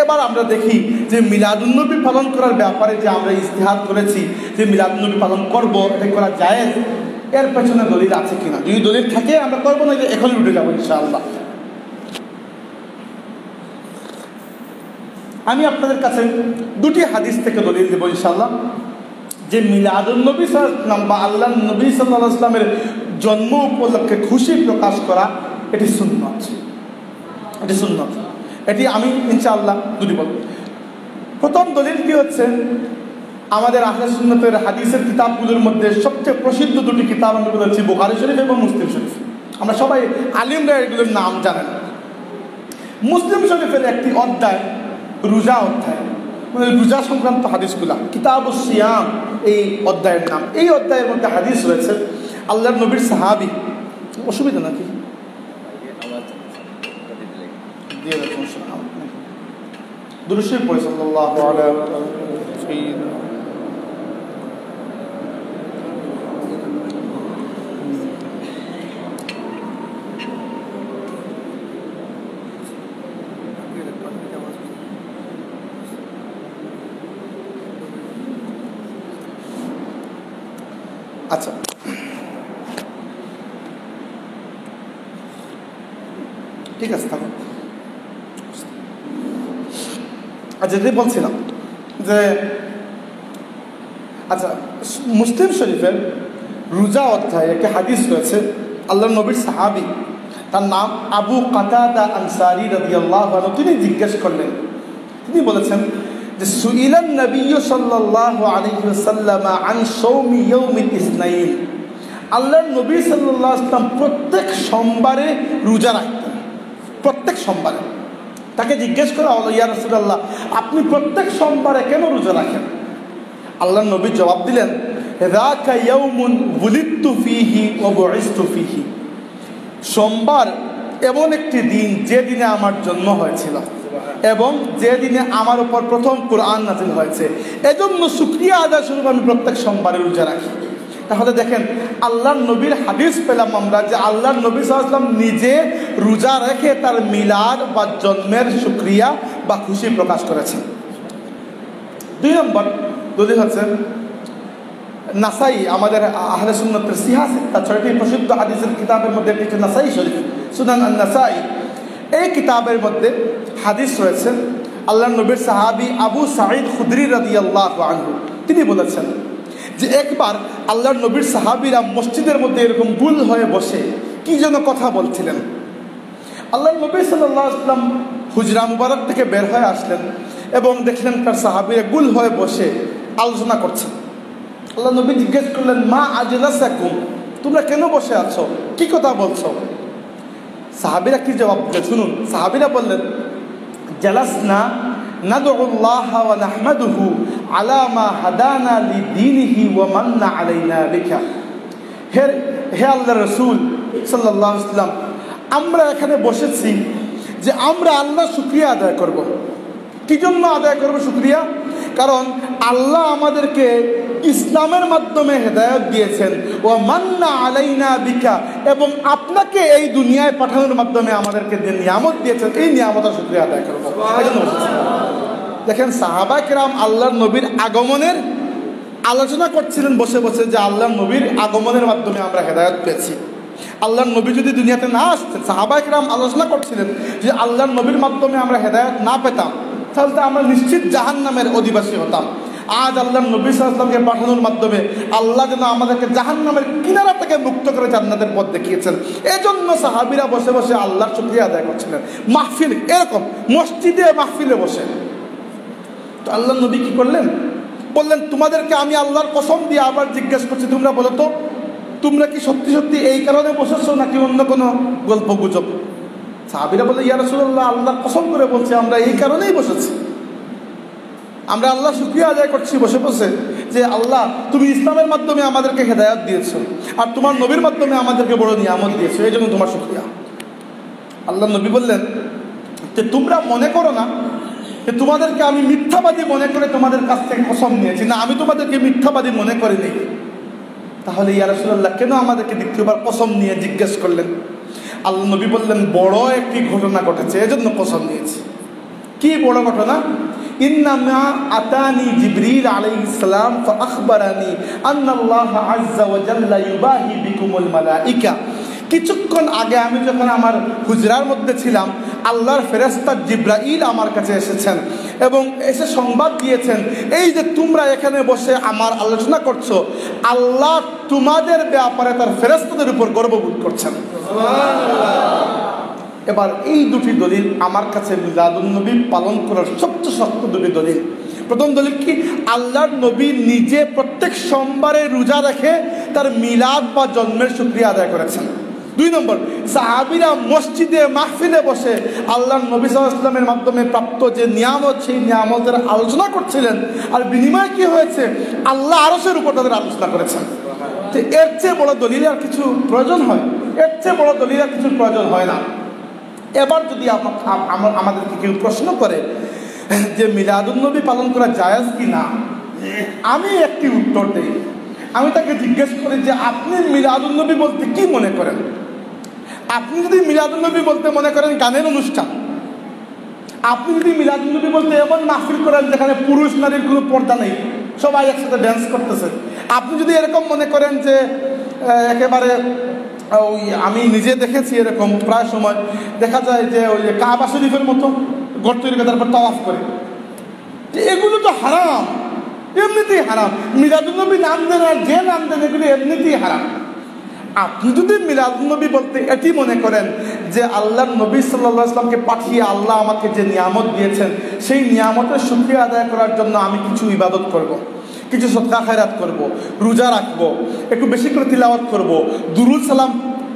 এবার আমরা দেখি যে মিলাদুন্নবী পালন করার ব্যাপারে যে আমরা ইজতিহাদ করেছি যে মিলাদুন্নবী পালন করব, এটা করা জায়েজ, এর পেছনে দলিল আছে কিনা। যদি দলিল থাকে আমরা করবো, না যে এখনই উঠে যাবো ইনশাআল্লাহ। আমি আপনাদের কাছে 2টি হাদিস থেকে দলিল দেবো ইনশাআল্লাহ, যে মিলাদুন্নবী বা আল্লাহ নবী সাল্লাল্লাহু আলাইহি ওয়াসাল্লামের জন্ম উপলক্ষে খুশি প্রকাশ করা এটি সুন্নত। এটি আমি ইনশাআল্লাহ 2টি বলব। প্রথম দলিলটি হচ্ছে আমাদের আহলে সুন্নতের হাদিসের কিতাবগুলোর মধ্যে সবচেয়ে প্রসিদ্ধ 2টি কিতাব আমি বলেছি, বুখারী শরীফ এবং মুসলিম শরীফ। আমরা সবাই আলিমরা এগুলোর নাম জানেন। মুসলিম শরীফের একটি অধ্যায় রোজা অধ্যায়, রোজা সংক্রান্ত হাদিসগুলা, কিতাবুস সিয়াম এই অধ্যায়ের নাম। এই অধ্যায়ের মধ্যে হাদিস রয়েছে আল্লাহর নবীর সাহাবী, অসুবিধা নাকি দুরূদ শরীফ পড়ে সাল্লাল্লাহু আলাইহি ওয়াসাল্লাম। আচ্ছা, ঠিক আছে থাকুন। আচ্ছা, যেটি বলছিলাম যে আচ্ছা, মুসলিম শরীফের রোজা অধ্যায়ে একটি হাদিস রয়েছে। আল্লাহর নবীর সাহাবী, তার নাম আবু কাতাদা আনসারী রাদিয়াল্লাহু আনহু, তিনি জিজ্ঞেস করলেন, তিনি বলেছেন যে সুইলান নবী সাল্লাল্লাহু আলাইহি ওয়াসাল্লাম আন সাওমি ইয়াউমিল ইসনাইন। আল্লাহর নবী সাল্লাল্লাহু আলাইহি ওয়াসাল্লাম প্রত্যেক সোমবারে রোজা রাখতেন, প্রত্যেক সোমবারে। তাকে জিজ্ঞেস করা হলো, ইয়া রাসূলুল্লাহ, আপনি প্রত্যেক সোমবারে কেন রোজা রাখেন? আল্লাহর নবী জবাব দিলেন, যাকা ইয়াউমুন বুলিদতু ফীহি ওয়া বুইসতু ফীহি। সোমবার এমন একটি দিন যে দিনে আমার জন্ম হয়েছিল এবং যে দিনে আমার উপর প্রথম কোরআন নাযিল হয়েছে, এজন্য শুকরিয়া আদায় স্বরূপ আমি প্রত্যেক সোমবারে রোজা রাখি। তাহলে দেখেন, আল্লাহর নবীর হাদিস পেলাম আমরা যে আল্লাহর নবী সাল্লাল্লাহু আলাইহি ওয়াসাল্লাম নিজে রোজা রেখে তার মিলাদ বা জন্মের শুকরিয়া বা খুশি প্রকাশ করেছেন। 2 নম্বর দলিল হচ্ছে নাসাই, আমাদের আহলে সুন্নাতের সিহাসিত্তা 6টি প্রসিদ্ধ হাদিসের কিতাবের মধ্যে একটি নাসাই শরীফ, সুনান আন-নাসাই। এই কিতাবের মধ্যে হাদিস রয়েছে আল্লাহর নবীর সাহাবী আবু সাঈদ খুদরি রাদিয়াল্লাহু আনহু, তিনি বলেছেন যে একবার আল্লাহর নবীর সাহাবীরা মসজিদের মধ্যে এরকম গুল হয়ে বসে কি যেন কথা বলছিলেন। আল্লাহর নবী সাল্লাল্লাহু আলাইহি ওয়াসাল্লাম হুজরা মুবারক থেকে বের হয়ে আসলেন এবং দেখলেন তার সাহাবীরা গুল হয়ে বসে আলোচনা করছেন। আল্লাহ নবী জিজ্ঞেস করলেন, মা আজলাসাকুম, তোমরা কেন বসে আছো, কি কথা বলছো? সাহাবীরা কি জবাব দিলেন শুনুন। সাহাবীরা বললেন, জালাসনা নাদউল্লাহ ওয়া নাহমাদুহু আলা মা হাদানা লিদীনিহি ওয়া মান্না আলাইনা বিকা। হে আল্লাহর রাসূল সাল্লাল্লাহু আলাইহি ওয়াসাল্লাম, আমরা এখানে বসেছি যে আমরা আল্লাহর শুকরিয়া আদায় করব। কি জন্য আদায় করব শুকরিয়া? কারণ আল্লাহ আমাদেরকে ইসলামের মাধ্যমে হেদায়েত দিয়েছেন, ও মান্না আলাইনা বিকা, এবং আপনাকে এই দুনিয়ায় পাঠানোর মাধ্যমে আমাদেরকে যে নিয়ামত দিয়েছেন, এই নিয়ামতের শুকরিয়া আদায় করব। দেখেন, সাহাবা কিরাম আল্লাহর নবীর আগমনের আলোচনা করছিলেন বসে বসে যে আল্লাহর নবীর আগমনের মাধ্যমে আমরা হেদায়েত পেয়েছি। আল্লাহর নবী যদি দুনিয়াতে না আসতেন, সাহাবা কিরাম আলোচনা করছিলেন যে আল্লাহর নবীর মাধ্যমে আমরা হেদায়েত না পেতাম, তাহলে আমরা নিশ্চিত জাহান্নামের অধিবাসী হতাম। আজ আল্লাহর নবী সাল্লাল্লাহু আলাইহি ওয়াসাল্লামের পাঠানোর মাধ্যমে আল্লাহ যেন আমাদেরকে জাহান্নামের কিনারা থেকে মুক্ত করে জান্নাতের পথ দেখিয়েছেন। এজন্য সাহাবীরা বসে বসে আল্লাহর শুকরিয়া আদায় করছিলেন। মাহফিল এরকম মসজিদে মাহফিলে বসে। তো আল্লাহর নবী কি করলেন? বললেন, তোমাদেরকে আমি আল্লাহর কসম দিয়ে আবার জিজ্ঞেস করছি, তোমরা বলো তো, তোমরা কি সত্যি সত্যি এই কারণে বসেছো নাকি অন্য কোনো গল্প গুজব? সাহাবীরা বলে, ইয়া রাসূলুল্লাহ, আল্লাহর কসম করে বলছি আমরা এই কারণেই বসেছি। আমরা আল্লাহ শুকরিয়া আদায় করছি বসে বসে যে আল্লাহ, তুমি ইসলামের মাধ্যমে আমাদেরকে হেদায়েত দিয়েছো আর তোমার নবীর মাধ্যমে আমাদেরকে বড় নিয়ামত দিয়েছো, এই জন্য তোমার শুকরিয়া। আল্লাহ নবী বললেন যে তোমরা মনে করো না যে তোমাদেরকে আমি মিথ্যাবাদী মনে করে তোমাদের কাছ থেকে কসম নিয়েছি। না, আমি তোমাদেরকে মিথ্যাবাদী মনে করিনি। তাহলে ইয়া রাসূলুল্লাহ কেন আমাদেরকে দ্বিতীয়বার কসম নিয়ে জিজ্ঞেস করলেন? আল্লাহ নবী বললেন, বড় একটি ঘটনা ঘটেছে, এজন্য কসম নিয়েছি। কি বড় ঘটনা? ইন্নামা আতানি জিবরিল আলাইহিস সালাম ফাআখবারানি আন্নাল্লাহ আযজা ওয়া জাল্লা ইউবাহি বিকুমুল মালাইকা। কিছুক্ষণ আগে আমি যখন আমার হুজরার মধ্যে ছিলাম, আল্লাহর ফেরেশতা জিবরাইল আমার কাছে এসেছেন এবং এসে সংবাদ দিয়েছেন, এই যে তোমরা এখানে বসে আমার আলোচনা করছো, আল্লাহ তোমাদের ব্যাপারে তার ফেরেশতাদের উপর গর্ববোধ করছেন। এবার এই দুটি দলিল আমার কাছে মিলাদুন নবী পালন করার সবচেয়ে শক্ত দুটি দলিল। প্রথম দলিল কি? আল্লাহর নবী নিজে প্রত্যেক সোমবারে রোজা রেখে তার মিলাদ বা জন্মের শুকরিয়া আদায় করেছেন। 2 নম্বর, সাহাবীরা মসজিদে মাহফিলে বসে আল্লাহর নবী সাল্লাল্লাহু আলাইহি ওয়াসাল্লামের মাধ্যমে প্রাপ্ত যে নিয়ামত, সেই নিয়ামতের আলোচনা করছিলেন। আর বিনিময় কি হয়েছে? আল্লাহ আরশের উপর তাদের আলোচনা করেছেন। যে এর চেয়ে বড় দলিল আর কিছু প্রয়োজন হয়? এর চেয়ে বড় দলিল আর কিছু প্রয়োজন হয় না। এবার যদি আমাদেরকে কেউ প্রশ্ন করে যে মিলাদুন নবী পালন করা জায়েজ কি না, আমি একটি উত্তর দেই। আমি তাকে জিজ্ঞেস করি যে আপনি মিলাদুন নবী বলতে কি মনে করেন? আপনি যদি মিলাদুন নবী বলতে মনে করেন গানের অনুষ্ঠান, আপনি যদি মিলাদুন নবী বলতে এমন মাহফিল করেন যেখানে পুরুষ নারীর কোনো পর্দা নেই, সবাই একসাথে ড্যান্স করতেছে, আপনি যদি এরকম মনে করেন যে একেবারে ওই, আমি নিজে দেখেছি এরকম প্রায় সময় দেখা যায় যে ওই কাবা শরীফের মতো গর্ত তৈরি করে তারপর তাওয়াফ করে, যে এগুলো তো হারাম, এমনিতেই হারাম। মিলাদুন্নবী নাম দেন আর যে নাম দেন এগুলো এমনিতেই হারাম। আপনি যদি মিলাদুন্নবী বলতে এটি মনে করেন যে আল্লাহর নবী সাল্লাল্লাহু আলাইহি ওয়াসাল্লামকে পাঠিয়ে আল্লাহ আমাকে যে নিয়ামত দিয়েছেন সেই নিয়ামতের শুকরিয়া আদায় করার জন্য আমি কিছু ইবাদত করব, কিছু সদকা খায়রাত করব, রোজা রাখবো, একটু বেশি করে তিলাওয়াত করব, দুরুদ সালাম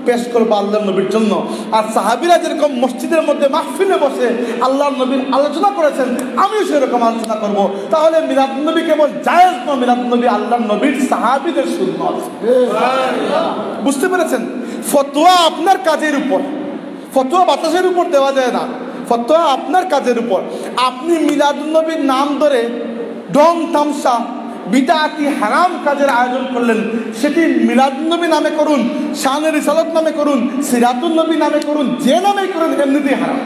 পেশ করবো আল্লাহর নবীর জন্য, আর সাহাবীরা যেরকম মসজিদের মধ্যে মাহফিলে বসে আল্লাহর নবীর আলোচনা করেছেন আমিও সেরকম আলোচনা করব, তাহলে মিলাদুন্নবী কেবল জায়েজ নয়, মিলাদুন্নবী আল্লাহর নবীর সাহাবীদের সুন্নাত। বুঝতে পেরেছেন? ফতোয়া আপনার কাজের উপর, ফতোয়া বাতাসের উপর দেওয়া যায় না, ফতোয়া আপনার কাজের উপর। আপনি মিলাদুন্নবীর নাম ধরে ঢং তামসা বিদআতি হারাম কাজের আয়োজন করলেন, সেটি মিলাদুন্নবী নামে করুন, শানে রিসালাত নামে করুন, সিরাতুন নবী নামে করুন, যে নামেই করুন এমনিতেই হারাম।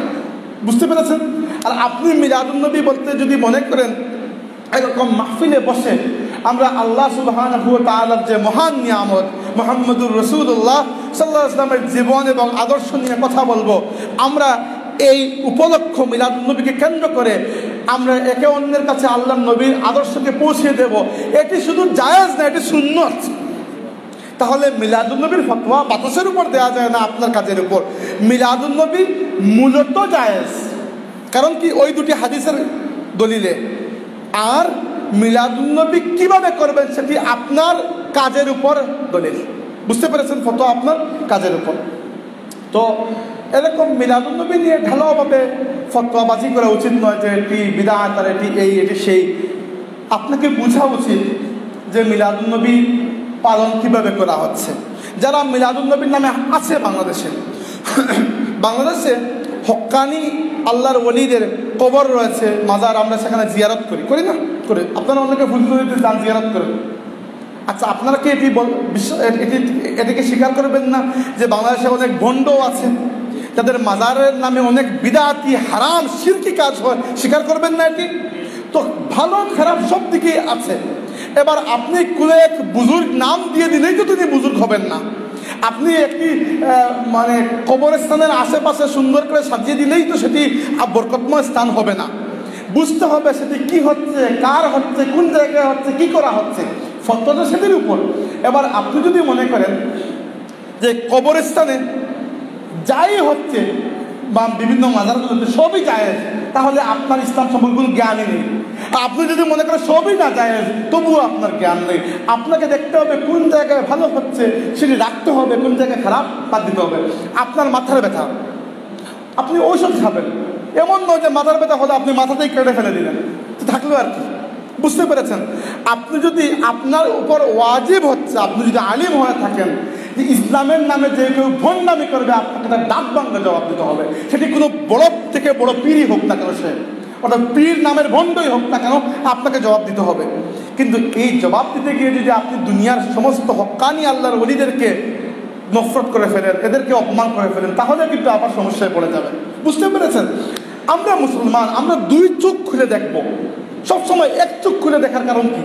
বুঝতে পেরেছেন? আর আপনি মিলাদুন্নবী বলতে যদি মনে করেন এরকম মাহফিলে বসে আমরা আল্লাহ সুবহানাহু ওয়া তাআলার যে মহান নিয়ামত মুহাম্মদুর রাসূলুল্লাহ সাল্লাল্লাহু আলাইহি ওয়াসাল্লামের জীবন এবং আদর্শ নিয়ে কথা বলবো, আমরা এই উপলক্ষ মিলাদুন্নবীকে কেন্দ্র করে আমরা একে অন্যের কাছে আল্লাহর নবীর আদর্শকে পৌঁছে দেব, এটি শুধু জায়েজ না, এটি সুন্নত। তাহলে মিলাদুন্নবীর ফতোয়া বাতাসের উপর দেওয়া যায় না, আপনার কাজের উপর। মিলাদুন্নবী মূলত জায়েজ, কারণ কি ওই দুটি হাদিসের দলিলে। আর মিলাদুন্নবী কিভাবে করবেন সেটি আপনার কাজের উপর দলিল। বুঝতে পেরেছেন? ফতোয়া আপনার কাজের উপর। তো এরকম মিলাদুন্নবী নিয়ে ঢালাওভাবে ফতোয়াবাজি করা উচিত নয় যে এটি বিদআত আর এটি এই এটি সেই। আপনাকে বোঝা উচিত যে মিলাদুন্নবী পালন কিভাবে করা হচ্ছে। যারা মিলাদুন্নবীর নামে আছে বাংলাদেশে হক্কানি আল্লাহর ওলিদের কবর রয়েছে, মাজার, আমরা সেখানে জিয়ারত করি না? করে আপনারা অনেকে ভুল করে দিতে যান, জিয়ারত করেন। আচ্ছা, আপনারা কি এটিকে স্বীকার করবেন না যে বাংলাদেশে অনেক ভণ্ডও আছে যাদের মাজারের নামে অনেক বিদআতি হারাম শিরকি কাজ হয়? স্বীকার করবেন না এটি? তো ভালো খারাপ সব দিকেই আছে। এবার আপনি কোনো এক বুজুর্গ নাম দিয়ে দিলেই তো তিনি বুজুর্গ হবেন না। আপনি একটি মানে কবরস্থানের আশেপাশে সুন্দর করে সাজিয়ে দিলেই তো সেটি বরকতময় স্থান হবে না। বুঝতে হবে সেটি কি হচ্ছে, কার হচ্ছে, কোন জায়গায় হচ্ছে, কি করা হচ্ছে, ফতোয়াটা সেটির উপর। এবার আপনি যদি মনে করেন যে কবরস্থানে যাই হচ্ছে বা বিভিন্ন মাজারগুলোতে সবই জায়েজ, তাহলে আপনার ইসলাম সম্পর্কে কোনো জ্ঞানই নেই। আপনি যদি মনে করেন সবই না জায়েজ, তবুও আপনার জ্ঞান নেই। আপনাকে দেখতে হবে কোন জায়গায় ভালো হচ্ছে সেটি রাখতে হবে, কোন জায়গায় খারাপ বাদ দিতে হবে। আপনার মাথার ব্যথা, আপনি ঔষধ খাবেন, এমন নয় যে মাথার ব্যথা হলে আপনি মাথাতেই কেটে ফেলে দিলেন, তো থাকলো আর কি। বুঝতে পেরেছেন? আপনি যদি আপনার উপর ওয়াজিব হচ্ছে, আপনি যদি আলিম হয়ে থাকেন যে ইসলামের নামে যে কেউ ভণ্ডামি করবে আপনাকে তার ডাক বাংলা জবাব দিতে হবে। সেটি কোনো বড় থেকে বড় পীরই হোক না কেন, সে অর্থাৎ পীর নামের ভণ্ডই হোক না কেন, আপনাকে জবাব দিতে হবে। কিন্তু এই জবাব দিতে গিয়ে যদি আপনি দুনিয়ার সমস্ত হক্কানি আল্লাহর ওলিদেরকে নফরত করে ফেলেন, এদেরকে অপমান করে ফেলেন, তাহলে কিন্তু আবার সমস্যায় পড়ে যাবে। বুঝতে পেরেছেন? আমরা মুসলমান, আমরা দুই চোখ খুলে দেখব সবসময়। এক চোখ খুলে দেখার কারণ কি?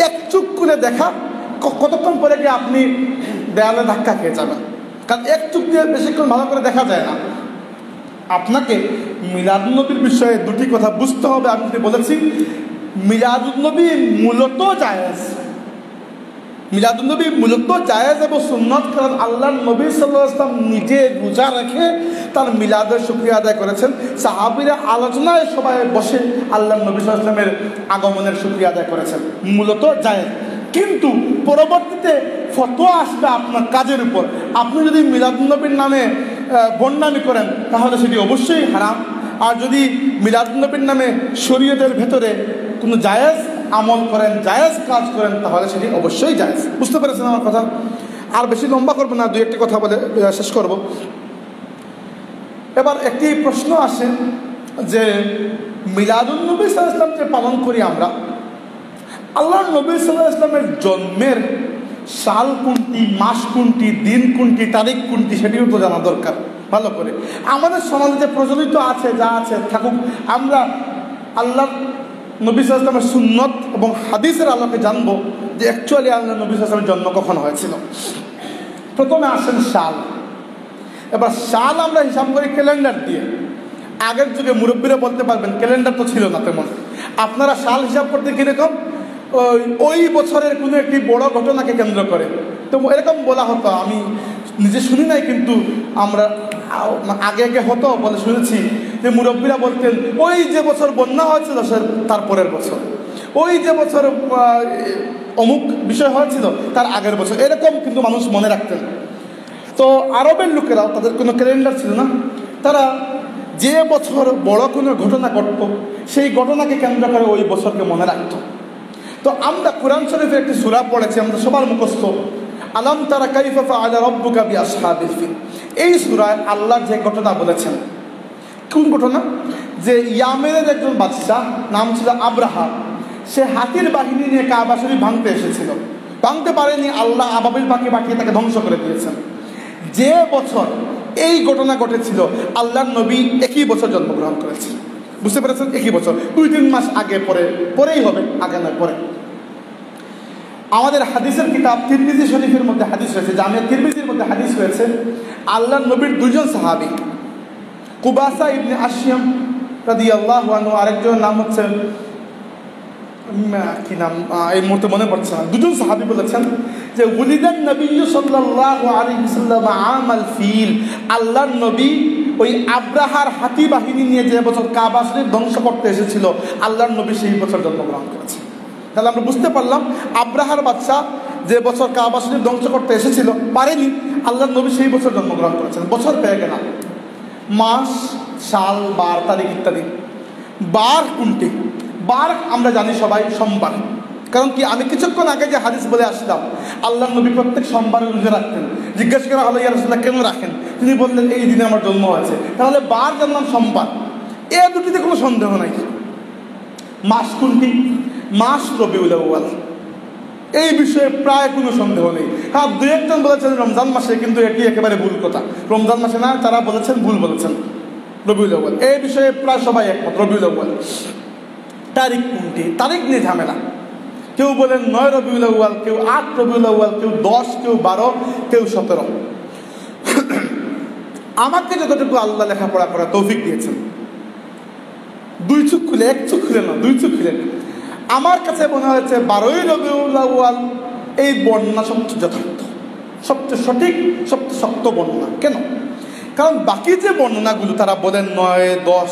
এক চোখ খুলে দেখা কতক্ষণ পরে গিয়ে আপনি দেয়ালে ধাক্কা খেয়ে যাবেন, কারণ এক চোখ দিয়ে বেশিক্ষণ ভালো করে দেখা যায় না। আপনাকে মিলাদুন্নবীর বিষয়ে দুটি কথা বুঝতে হবে। আমি যদি বলেছি মিলাদুন্নবী মূলত জায়েজ, মিলাদুন্নবী মূলত জায়েজ এবং সুন্নত, কারণ আল্লাহর নবী সাল্লাল্লাহু আলাইহি ওয়াসাল্লাম নিজে রোজা রেখে তার মিলাদের শুকরিয়া আদায় করেছেন। সাহাবীরা আলোচনায় সবাই বসে আল্লাহর নবী সাল্লাল্লাহু আলাইহি ওয়াসাল্লামের আগমনের শুকরিয়া আদায় করেছেন। মূলত জায়েজ। কিন্তু পরবর্তীতে ফতোয়া আসবে আপনার কাজের উপর। আপনি যদি মিলাদুন্নবীর নামে বন্ডামি করেন তাহলে সেটি অবশ্যই হারাম। আর যদি মিলাদুন্নবীর নামে শরীয়তের ভেতরে কোনো জায়েজ আমল করেন, জায়েজ কাজ করেন, তাহলে সেটি অবশ্যই জায়েজ। বুঝতে পেরেছেন আমার কথা? আর বেশি লম্বা করবো না, দুই একটি কথা বলে শেষ করব। এবার একটি প্রশ্ন আসে যে মিলাদুন্নবী সাল্লাল্লাহু আলাইহি ওয়াসাল্লাম যে পালন করি আমরা, আল্লাহর নবী সাল্লাল্লাহু আলাইহি ওয়াসাল্লামের জন্মের সাল কোনটি, মাস কোনটি, দিন কোনটি, তারিখ কোনটি, সেটিও তো জানা দরকার ভালো করে। আমাদের সমাজে যে প্রচলিত আছে, যা আছে থাকুক, আমরা আল্লাহ নবী সাল্লাল্লাহু আলাইহি ওয়াসাল্লামের সুন্নত এবং হাদিসের আলোকে জানবো যে অ্যাকচুয়ালি আল্লাহ নবী সাল্লাল্লাহু আলাইহি ওয়াসাল্লামের জন্ম কখন হয়েছিল। প্রথমে আসেন সাল। এবার সাল আমরা হিসাব করি ক্যালেন্ডার দিয়ে। আগের যুগে মুরব্বীরা বলতে পারবেন, ক্যালেন্ডার তো ছিল না তেমন। আপনারা সাল হিসাব করতে কীরকম, ওই বছরের কোনো একটি বড় ঘটনাকে কেন্দ্র করে। তো এরকম বলা হতো, আমি নিজে শুনি নাই, কিন্তু আমরা আগে আগে হতো বলে শুনেছি যে মুরব্বীরা বলতেন ওই যে বছর বন্যা হয়েছিল তারপরের বছর, ওই যে বছর অমুক বিষয় হয়েছিল তার আগের বছর, এরকম কিন্তু মানুষ মনে রাখতেন। তো আরবের লোকেরা, তাদের কোনো ক্যালেন্ডার ছিল না, তারা যে বছর বড় কোনো ঘটনা ঘটত সেই ঘটনাকে কেন্দ্র করে ওই বছরকে মনে রাখত। তো আমরা কোরআন শরীফের একটি সূরা পড়েছি, আমরা সবার মুখস্থ, আলাম তারা কাইফা ফাআলা রাব্বুকা বিআসহাবিল ফিল। এই সূরায় আল্লাহ যে ঘটনা বলেছেন, কোন ঘটনা, যে ইয়ামেনের একজন বাদশাহ নাম ছিল আব্রাহা, সে হাতির বাহিনী নিয়ে কাবা শরীফ ভাঙতে এসেছিল, ভাঙতে পারেনি, আল্লাহ আবাবিল পাখি পাঠিয়ে তাকে ধ্বংস করে দিয়েছেন। যে বছর এই ঘটনা ঘটেছিল আল্লাহর নবী একই বছর জন্মগ্রহণ করেছেন। বুঝতে পেরেছেন? একই বছর, 2-3 মাস আগে পরেই হবে, আগে নয় পরে। আমাদের হাদিসের কিতাব তিরমিজি শরীফের মধ্যে হাদিস রয়েছে, জামিয়া তিরমিজির মধ্যে হাদিস রয়েছে, আল্লাহর নবীর 2জন সাহাবী, কুবাসা ইবনে আশিয়াম রাদিয়াল্লাহু আনহু, আরেকজনের নাম হচ্ছে কি নাম এই মুহূর্তে মনে পড়ছে না, 2জন সাহাবী বলেছেন যে উলিদান নবী সাল্লাল্লাহু আলাইহি ওয়াসাল্লাম আমাল ফিল, আল্লাহর নবী ওই আব্রাহার হাতি বাহিনী নিয়ে যে বছর কাবা শরীফ ধ্বংস করতে এসেছিল আল্লাহর নবী সেই বছর জন্মগ্রহণ করেছেন। তাহলে আমরা বুঝতে পারলাম আব্রাহার বাদশা যে বছর কাবা শরীফ ধ্বংস করতে এসেছিল পারেনি, আল্লাহর নবী সেই বছর জন্মগ্রহণ করেছেন। বছর পেয়ে গেলাম, মাস, সাল, বার, তারিখ ইত্যাদি। বার কোনটি? বার আমরা জানি সবাই সোমবার, কারণ কি আমি কিছুক্ষণ আগে যে হাদিস বলে আসলাম আল্লাহর নবী প্রত্যেক সোমবারে রোজা রাখতেন। জিজ্ঞেস করা হলো ইয়া রাসূলুল্লাহ কেন রাখেন, তিনি বললেন এই দিনে আমার জন্ম হয়েছে। তাহলে বার জানলাম সোমবার, এ দুটিতে কোনো সন্দেহ নাই। মাস কোনটি? মাস রবিউল আউয়াল, এই বিষয়ে প্রায় কোনো সন্দেহ নেই। হ্যাঁ, 2-1জন বলেছেন রমজান মাসে, কিন্তু এটি একেবারে ভুল কথা, রমজান মাসে না, তারা বলেছেন ভুল বলেছেন, রবিউল আউয়াল, এই বিষয়ে প্রায় সবাই একমত, রবিউল আউয়াল। তারিখ কোনটি? তারিখ নিয়ে ঝামেলা, কেউ বলেন 9 রবিউল আউয়াল, কেউ 8 রবিউল আউয়াল, কেউ 10, কেউ 12, কেউ 17। আমাকে যতটুকু আল্লাহ লেখাপড়া করা তৌফিক দিয়েছেন, 2 চোখ খুলে, 1 চোখ খুলে না, 2 চোখ খুলে আমার কাছে মনে হয়েছে 12ই রবিউল আউয়াল এই বর্ণনা সবচেয়ে যথার্থ, সবচেয়ে সঠিক, সবচেয়ে শক্ত বর্ণনা। কেন? কারণ বাকি যে বর্ণনাগুলো তারা বলেন 9, 10,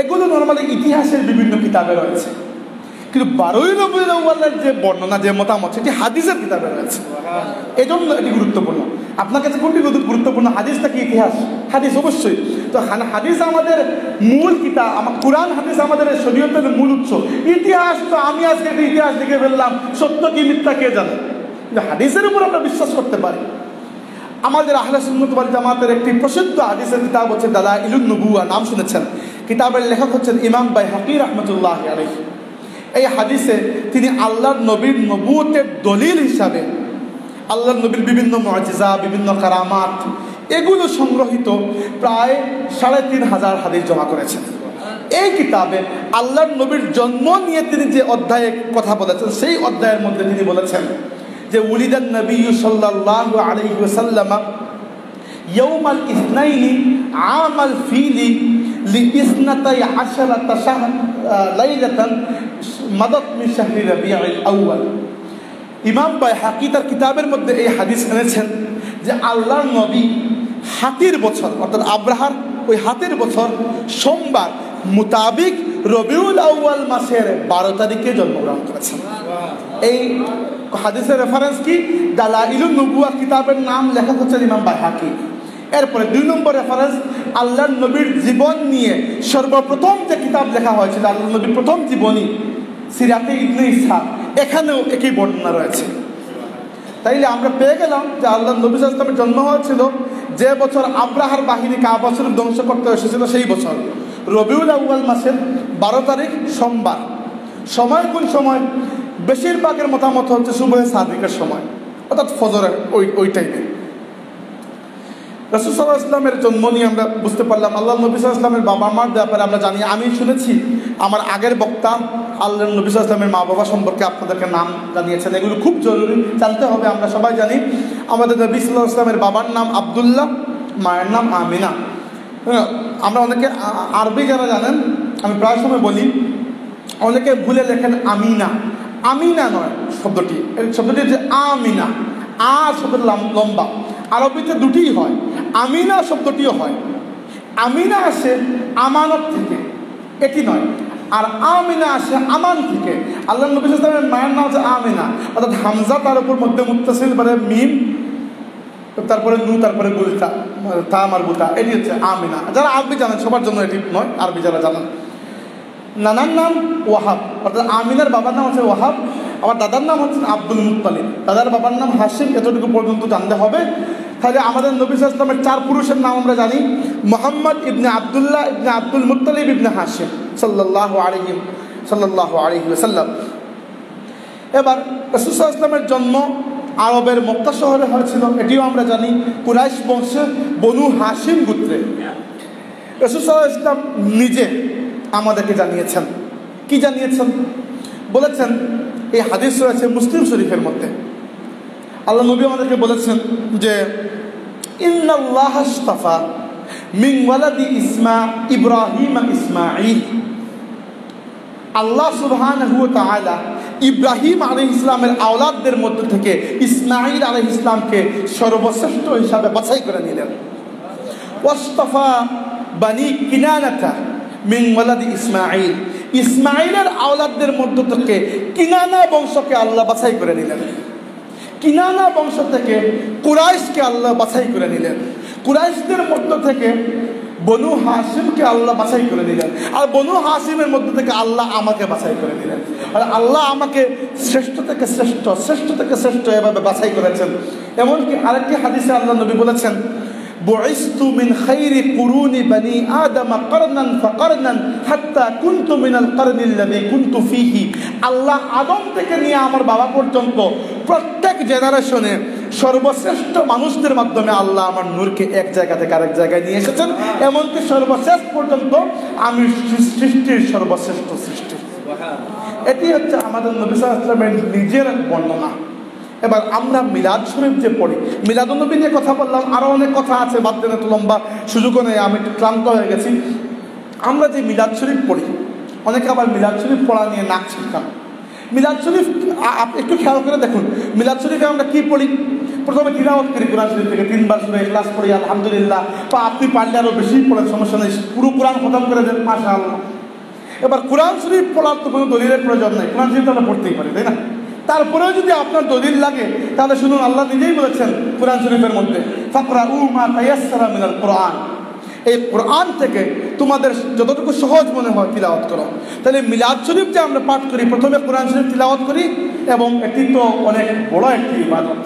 এগুলো নর্মালি ইতিহাসের বিভিন্ন কিতাবে রয়েছে, কিন্তু 12ই রবিউল আউয়ালের যে বর্ণনা, যে মতামত, সেটি হাদিসের কিতাবে রয়েছে। এই জন্য এটি গুরুত্বপূর্ণ। আপনার কাছে কোনটি গুরুত্বপূর্ণ, হাদিস নাকি ইতিহাস? হাদিস অবশ্যই। তো হাদিস আমাদের মূল কিতাব, আমার কোরআন হাদিস আমাদের শরীয়তের মূল উৎস। ইতিহাস তো আমি আজকে একটা ইতিহাস লিখে ফেললাম, সত্য কি মিথ্যা কে জানে, কিন্তু হাদিসের উপর আমরা বিশ্বাস করতে পারি। আমাদের আহলে সুন্নাত ওয়াল জামাতের একটি প্রসিদ্ধ হাদিসের কিতাব হচ্ছে দালাইলুন নবুওয়া, নাম শুনেছেন। কিতাবের লেখক হচ্ছেন ইমাম বাইহাকী রাহমাতুল্লাহি আলাইহি। এই হাদিসে তিনি আল্লাহর নবীর নবুয়তের দলিল হিসাবে আল্লাহর নবীর বিভিন্ন মুআজিজা, বিভিন্ন কারামাত, এগুলো সংগ্রহিত প্রায় 3500 হাদিস জমা করেছেন। এই কিতাবে আল্লাহর নবীর জন্ম নিয়ে তিনি যে অধ্যায়ে কথা বলেছেন, সেই অধ্যায়ের মধ্যে তিনি বলেছেন যে উলিদান নবী সাল্লাল্লাহু আলাইহি ওয়াসাল্লাম ইয়াউমাল ইসনাইনি আমাল ফিলি লিইসনাতাই আশরাতা শাহর লাইলাতান মাদাত মিন শাহরি রবিউল আউয়াল। ইমাম বাইহাকী তার কিতাবের মধ্যে এই হাদিস এনেছেন যে আল্লাহর নবী হাতির বছর, অর্থাৎ আব্রাহার ওই হাতির বছর সোমবার মোতাবিক রবিউল আউয়াল মাসের 12 তারিখে জন্মগ্রহণ করেছেন। এই হাদিসের রেফারেন্স কি? দালাইলুন নবুওয়া কিতাবের নাম লেখক হচ্ছেন ইমাম বাইহাকী। এরপরে 2 নম্বর রেফারেন্স, আল্লাহর নবীর জীবন নিয়ে সর্বপ্রথম যে কিতাব লেখা হয়েছিল, আল্লাহর নবীর প্রথম জীবনী সিরাতে ইবনে ইসহাক, এখানেও একই বর্ণনা রয়েছে। তাইলে আমরা পেয়ে গেলাম যে আল্লাহর নবী সাল্লাল্লাহু আলাইহি ওয়াসাল্লামের জন্ম হয়েছিল যে বছর আব্রাহার বাহিনী কাবা শরীফ ধ্বংস করতে এসেছিল, সেই বছর রবিউল আউয়াল মাসের 12 তারিখ সোমবার। সময় কোন সময়? বেশিরভাগের মতামত হচ্ছে সুবহে সাদিকের সময়, অর্থাৎ ফজরের ওই টাইমে। রাসূল সাল্লাল্লাহু আলাইহি ওয়াসাল্লামের জন্ম নিয়ে আমরা বুঝতে পারলাম। আল্লাহ নবী সাল্লাল্লাহু আলাইহি ওয়াসাল্লামের বাবা মার ব্যাপারে আমরা জানি, আমি শুনেছি আমার আগের বক্তা আল্লাহ নবী সাল্লাল্লাহু আলাইহি ওয়াসাল্লামের মা বাবা সম্পর্কে আপনাদেরকে নাম জানিয়েছেন, এগুলো খুব জরুরি জানতে হবে। আমরা সবাই জানি আমাদের নবী সাল্লাল্লাহু আলাইহি ওয়াসাল্লামের বাবার নাম আব্দুল্লাহ, মায়ের নাম আমিনা। আমরা অনেকে আরবি যারা জানেন, আমি প্রায় সময় বলি অনেকে ভুলে লেখেন আমিনা। আমিনা নয় শব্দটি, শব্দটি হচ্ছে আমিনা। আ শব্দ লম্বা, আরবিতে দুটিই হয়, আমিনা শব্দটিও হয়। আমিনা আসে আমানত থেকে, এটি নয়। আর আমিনা আসে আমান থেকে। আল্লাহ নবী সাল্লাল্লাহু আলাইহি ওয়াসাল্লামের মায়ের নাম হচ্ছে আমিনা, অর্থাৎ হামজা তার উপর মধ্যে মুত্তাসিল, পরে মিম, তারপরে নু, তারপরে গুলতা, তা মারবুতা, এটি হচ্ছে আমিনা। যারা আরবি জানেন সবার জন্য এটি নয়, আরবি যারা জানেন। নানার নাম ওয়াহাব, অর্থাৎ আমিনার বাবার নাম হচ্ছে ওয়াহাব, আমার দাদার নাম হচ্ছে আব্দুল মুত্তালিব, দাদার বাবার নাম হাশিম। এতটুকু পর্যন্ত জানতে হবে। তাহলে আমাদের নবী সাল্লাল্লাহু আলাইহি ওয়াসাল্লামের 4 পুরুষের নাম আমরা জানি: মুহাম্মদ ইবনে আব্দুল্লাহ ইবনে আব্দুল মুত্তালিব ইবনে হাশিম সাল্লাল্লাহু আলাইহি ওয়াসাল্লাম। এবার রাসূল সাল্লাল্লাহু আলাইহি ওয়াসাল্লামের জন্ম আরবের মক্কা শহরে হয়েছিল, এটিও আমরা জানি, কুরাইশ বংশে বনু হাশিম গোত্রে। রাসূল সাল্লাল্লাহু আলাইহি ওয়াসাল্লাম নিজে আমাদেরকে জানিয়েছেন। কি জানিয়েছেন? বলেছেন, এই হাদিস রয়েছে মুসলিম শরীফের মধ্যে। আল্লাহ নবী আমাদেরকে বলেছেন যে ইন্নাল্লাহ আশতাফা মিন ওয়ালাদি ইব্রাহিম ইসমাঈল। আল্লাহ সুবহানাহু ওয়া তাআলা ইব্রাহিম আলাইহিস সালামের আওলাদদের মধ্য থেকে ইসমাঈল আলাইহিস সালামকে সর্বশ্রেষ্ঠ হিসাবে বাছাই করে নিলেন। ওয়াশতাফা বানি কিনানাতা মিন ওয়ালাদি ইসমাঈল। ইসমাঈলের আওলাদদের মধ্য থেকে কিনানা বংশকে আল্লাহ বাছাই করে নিলেন। কিনানা বংশ থেকে কুরাইশকে আল্লাহ বাছাই করে নিলেন। কুরাইশদের মধ্য থেকে বনু হাশিমকে আল্লাহ বাছাই করে নিলেন। আর বনু হাশিমের মধ্য থেকে আল্লাহ আমাকে বাছাই করে নিলেন। আর আল্লাহ আমাকে শ্রেষ্ঠ থেকে শ্রেষ্ঠ, শ্রেষ্ঠ থেকে শ্রেষ্ঠ এভাবে বাছাই করেছেন। এমনকি আরেকটি হাদিসে আল্লাহ নবী বলেছেন, বুইসতু মিন খাইরি কুরুনি বনি আদম করনান ফাকরনান হাত্তা কুনতু মিনাল করনিল্লাযী কুনতু ফীহি। আল্লাহ আদম থেকে নিয়ে আমার বাবা পর্যন্ত প্রত্যেক জেনারেশনে সর্বশ্রেষ্ঠ মানুষদের মাধ্যমে আল্লাহ আমার নূরকে এক জায়গা থেকে আরেক জায়গায় নিয়ে এসেছেন। এমনকি সর্বশেষ পর্যন্ত আমি সৃষ্টির সর্বশ্রেষ্ঠ সৃষ্টি। এটি হচ্ছে আমাদের নবী সাল্লাল্লাহু আলাইহি ওয়াসাল্লামের নিজের বর্ণনা। এবার আমরা মিলাদ শরীফ যে পড়ি, মিলাদুন্নবী নিয়ে কথা বললাম, আরও অনেক কথা আছে, বাদ দেন, এত লম্বা সুযোগও নেই, আমি একটু ক্লান্ত হয়ে গেছি। আমরা যে মিলাদ শরীফ পড়ি, অনেকে আবার মিলাদ শরীফ পড়া নিয়ে নাক ছিটকান। মিলাদ শরীফ একটু খেয়াল করে দেখুন, মিলাদ শরীফে আমরা কী পড়ি? প্রথমে তিলাওয়াত করি কোরআন শরীফ থেকে 3 বার সূরা ইখলাস পড়ি আলহামদুলিল্লাহ, বা আপনি পারলে আরও বেশি পড়েন, সমস্যা নেই, পুরো কোরআন খতম করে দেন, মাশাআল্লাহ। এবার কোরআন শরীফ পড়ার তো কোনো দলিলের প্রয়োজন নেই, কোরআন শরীফ আমরা পড়তেই পারি, তাই না? তারপরেও যদি আপনার দলিল লাগে তাহলে শুনুন, আল্লাহ নিজেই বলেছেন কোরআন শরীফের মধ্যে, ফাকরাউ মা তায়াসসারা মিনাল কোরআন। এই কোরআন থেকে তোমাদের যতটুকু সহজ মনে হয় তিলাওয়াত করো। তাহলে মিলাদ শরীফ যে আমরা পাঠ করি, প্রথমে কোরআন শরীফ তিলাওয়াত করি, এবং এটি তো অনেক বড় একটি ইবাদত।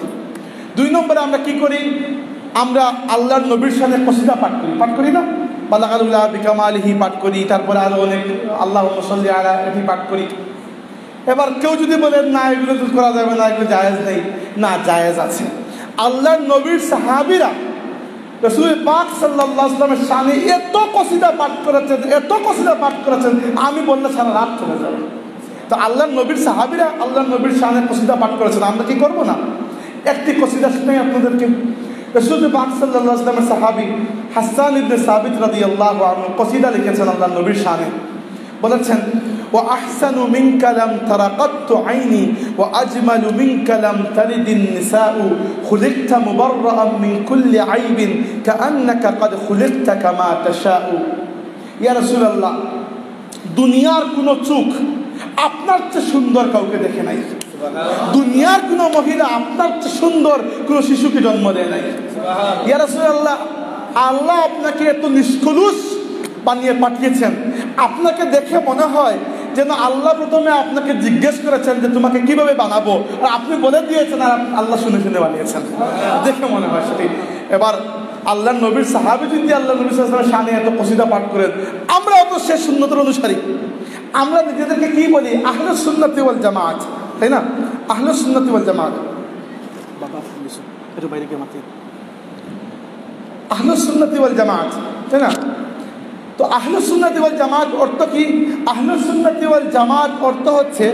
2 নম্বরে আমরা কি করি? আমরা আল্লাহর নবীর সাথে কসিদা পাঠ করি না? বালাগাতুল্লাহ বিকামালিহি পাঠ করি, তারপরে আরও অনেক আল্লাহুম্মা সাল্লি আলা এটি পাঠ করি। এবার কেউ যদি বলে না এগুলো তো করা যাবে না, এগুলো জায়েজ নেই, না, জায়েজ আছে। আল্লাহর নবীর সাহাবীরা রাসূল পাক সাল্লাল্লাহু আলাইহি ওয়াসাল্লামের শানে এত কসিদা পাঠ করেছেন, আমি বললে সারা রাত চলে যাবে। তো আল্লাহর নবীর সাহাবীরা আল্লাহর নবীর শানে কসিদা পাঠ করেছেন, আমরা কি করবো না? একটি কসিদা শুনাই আপনাদেরকে। রাসূল পাক সাল্লাল্লাহু আলাইহি ওয়াসাল্লামের সাহাবী হাসান ইবনে সাবিত রাদিয়াল্লাহু আনহু কসিদা লিখেছেন আল্লাহর নবীর শানে। বলেছেন, ওয়া আহসানু মিনকা লাম তারা কাত্তু আইনি ওয়া আজমালু মিনকা লাম তালিদিন নিসাউ খুলিকতা মুবাররাআন মিন কুল্লি আইবিন কাআন্নাকা ক্বাদ খুলিকতা কামা তাশাউ। ইয়া রাসূলুল্লাহ, দুনিয়ার কোনো চোখ আপনার চেয়ে সুন্দর কাউকে দেখে নাই। দুনিয়ার কোনো মহিলা আপনার চেয়ে সুন্দর কোনো শিশুকে জন্ম দেয় নাই। ইয়া রাসূলুল্লাহ, আল্লাহ আপনাকে এত নিষ্কলুষ বানিয়ে পাঠিয়েছেন, আপনাকে দেখে মনে হয় যেন আল্লাহ প্রথমে আপনাকে জিজ্ঞেস করেছেন যে তোমাকে কিভাবে বানাবো, আর আপনি বলে দিয়েছেন, আর আল্লাহ শুনে শুনে বানিয়েছেন, দেখে মনে হয় সেটি। এবার আল্লাহ নবীর সাহাবী যদি আল্লাহ নবী সাল্লাল্লাহু আলাইহি ওয়াসাল্লামের শানে এত কসিদা পাঠ করেন, আমরাও তো সে সুন্নতের অনুসারী। আমরা নিজেদেরকে কি বলি? আহলুস সুন্নাতি ওয়াল জামাত, তাই না? আহলুস সুন্নাতি ওয়াল জামাত, আহলুস সুন্নাতি ওয়াল জামাত, তাই না? তো আহলুস সুন্নাতি ওয়াল জামাত অর্থ কি? আহলুস সুন্নাতি ওয়াল জামাত অর্থ হচ্ছে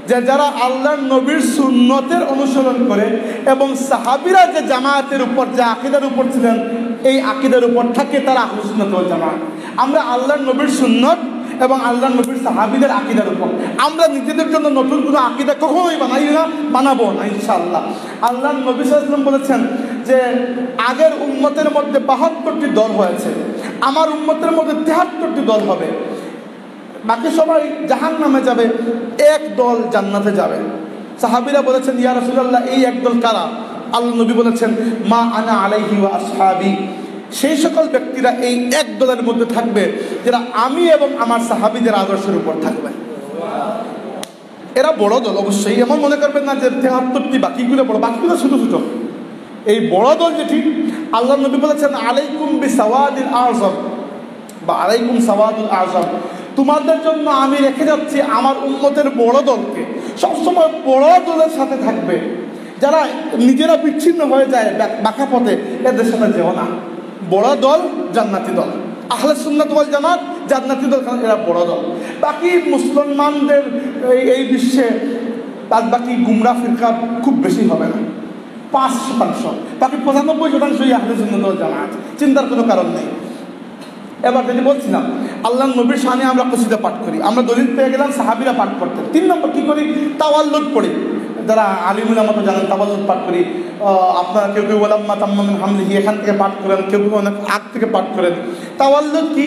যে যারা আল্লাহর নবীর সুন্নতের অনুসরণ করে এবং সাহাবীরা যে জামাতের উপর, যে আকীদার উপর ছিলেন, এই আকীদার উপর থাকে, তারা আহলুস সুন্নাত ওয়াল জামাত। আমরা আল্লাহর নবীর সুন্নত এবং আল্লাহ নবীর সাহাবীদের আকীদার উপর। আমরা নিজেদের জন্য নতুন কোনো আকীদা কখনোই বানাবো না ইনশাআল্লাহ। আল্লাহ নবী সাল্লাল্লাহু আলাইহি ওয়াসাল্লাম বলেছেন যে আগের উম্মতের মধ্যে 72টি দল হয়েছে, আমার উম্মতের মধ্যে 73টি দল হবে, বাকি সবাই জাহান্নামে যাবে, এক দল জান্নাতে যাবে। সাহাবীরা বলেছেন ইয়া রাসূলুল্লাহ এই এক দল কারা? আল্লাহ নবী বলেছেন মা আনা আলাইহি ওয়া আসহাবি, সেই সকল ব্যক্তিরা এই এক দলের মধ্যে থাকবে যারা আমি এবং আমার সাহাবীদের আদর্শের উপর থাকবে। এরা বড় দল অবশ্যই, এমন মনে করবেন না যে 73টি বাকিগুলো বড়, বাকিগুলো ছোট ছোট। এই বড় দল যেটি আল্লাহ নবী বলেছেন আলাইকুম বিসাওয়াদিল আযম বা আলাইকুম সাওয়াদুল আযম, তোমাদের জন্য আমি রেখে যাচ্ছি আমার উম্মতের বড় দলকে, সবসময় বড় দলের সাথে থাকবে। যারা নিজেরা বিচ্ছিন্ন হয়ে যায় বাঁকা পথে, এদের সাথে যেও না। বড় দল জান্নাতি দল, আহলে সুন্নাত ওয়াল জামাত জান্নাতি দল, কারণ এরা বড় দল। বাকি মুসলমানদের এই বিশ্বে তার বাকি গুমরাহ ফিরকা খুব বেশি হবে না, 5%, বাকি 95%ই আহলে সুন্নাত ওয়াল জামাত, চিন্তার কোনো কারণ নেই। এবার যদি বলছিলাম আল্লাহ নবীর শানে আমরা কসিদা পাঠ করি, আমরা দলিল পেয়ে গেলাম সাহাবীরা পাঠ করতেন। 3 নম্বর কী করি? তাওয়াল্লুদ পড়ি, যারা আলিমুল মতো জানেন তাওয়াল্লুদ পাঠ করি। আপনারা কেউ কেউ ওয়ালাম্মা তাম্মামিন হামলিহি এখান থেকে পাঠ করেন, কেউ কেউ অনেক আগ থেকে পাঠ করেন। তাওয়াল্লুদ কি?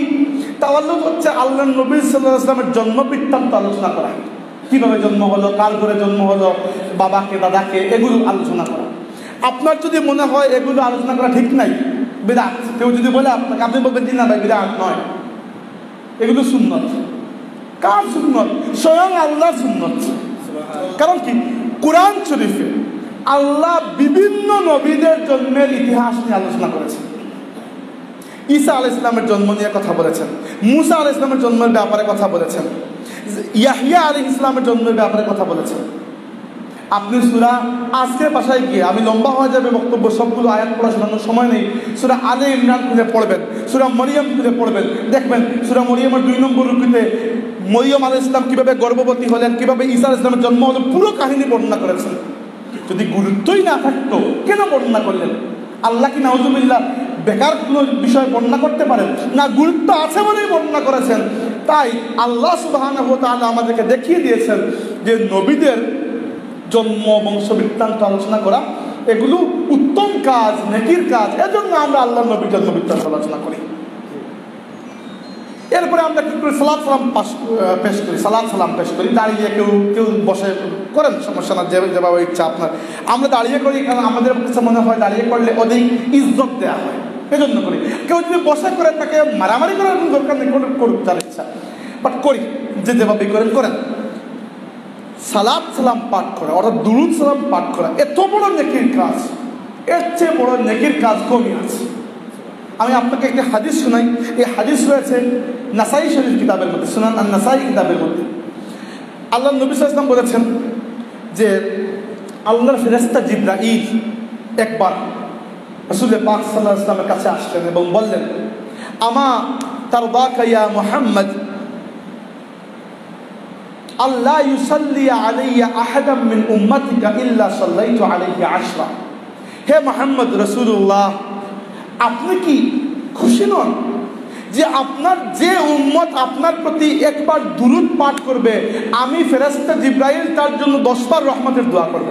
তাওয়াল্লুদ হচ্ছে আল্লাহ নবী সাল্লাল্লাহু আলাইহি ওয়াসাল্লামের জন্ম বৃত্তান্ত আলোচনা করা, কীভাবে জন্ম হলো, কার ঘরে জন্ম হলো, বাবাকে দাদাকে, এগুলো আলোচনা করা। আপনার যদি মনে হয় এগুলো আলোচনা করা ঠিক নাই, বিদআত, কেউ যদি বলে আপনাকে, আপনি বলবেন জি না ভাই বিদআত নয়, এগুলো সুন্নত। কার সুন্নত? স্বয়ং আল্লাহর সুন্নত। কারণ কি? কুরআন শরীফে আল্লাহ বিভিন্ন নবীদের জন্মের ইতিহাস নিয়ে আলোচনা করেছেন। ঈসা আলাইহিস সালামের জন্ম নিয়ে কথা বলেছেন, মুসা আলাইহিস সালামের জন্মের ব্যাপারে কথা বলেছেন, ইয়াহইয়া আলাইহিস সালামের জন্মের ব্যাপারে কথা বলেছেন। আপনি সূরা, আজকের বাসায় গিয়ে আমি লম্বা হয়ে যাবে বক্তব্য, সবগুলো আয়াত পড়া শোনানোর সময় নেই, সূরা আলে ইমরান খুলে পড়বেন, সূরা মরিয়ম খুলে পড়বেন, দেখবেন সূরা মরিয়মের 2 নম্বর রুকুতে মরিয়ম আলাইহিস সালাম কীভাবে গর্ভবতী হলেন, কীভাবে ঈসা আলাইহিস সালামের জন্ম হলো, পুরো কাহিনী বর্ণনা করেছেন। যদি গুরুত্বই না থাকতো কেন বর্ণনা করলেন? আল্লাহ কি নাউজুবিল্লাহ বেকার কোনো বিষয় বর্ণনা করতে পারেন না? গুরুত্ব আছে বলেই বর্ণনা করেছেন। তাই আল্লাহ সুবহানাহু ওয়া তাআলা আমাদেরকে দেখিয়ে দিয়েছেন যে নবীদের জন্ম বংশ বৃত্তান্ত আলোচনা করা এগুলো উত্তম কাজ, নেকির কাজ। এজন্য আমরা আল্লাহ নবীর জন্ম বৃত্তান্ত আলোচনা করি। এরপরে আমরা কি করি? সালাত সালাম পেশ করি, সালাত সালাম পেশ করি। দাঁড়িয়ে কেউ কেউ বসে করেন, সমস্যা না, যেভাবে ইচ্ছা আপনার। আমরা দাঁড়িয়ে করি কারণ আমাদের কাছে মনে হয় দাঁড়িয়ে করলে অধিক ইজ্জত দেওয়া হয়, এজন্য করি। কেউ যদি বসে করে তাকে মারামারি করার কোনো দরকার নেই, করুক তার ইচ্ছা, বাট করি, যে যেভাবে করেন করেন। সালাত সালাম পাঠ করা অর্থাৎ দুরূদ সালাম পাঠ করা এত বড় নেকির কাজ, এর চেয়ে বড় নেকির কাজ কমই আছে। আমি আপনাকে একটি হাদিস শোনাই। এই হাদিস রয়েছে নাসাই শরীফ কিতাবের মধ্যে, সুনান আন-নাসাই কিতাবের মধ্যে। আল্লাহ নবী সাল্লাল্লাহু আলাইহি ওয়াসাল্লাম বলেছেন যে আল্লাহর ফেরেশতা জিবরাইল একবার রাসূল পাক সাল্লাল্লাহু আলাইহি ওয়াসাল্লামের কাছে আসলেন এবং বললেন, আমা তারদাকা ইয়া মুহাম্মদ আল্লাহ ইউসাল্লি আলাইয়া আহাদাম মিন উম্মাতিকা ইল্লা সাল্লাইতু আলাইহি 10। হে মুহাম্মদ রাসূলুল্লাহ, আপনি কি খুশি নন যে আপনার যে উম্মত আপনার প্রতি একবার দুরূদ পাঠ করবে, আমি ফেরেশতা জিবরাইল তার জন্য 10 বার রহমতের দোয়া করব।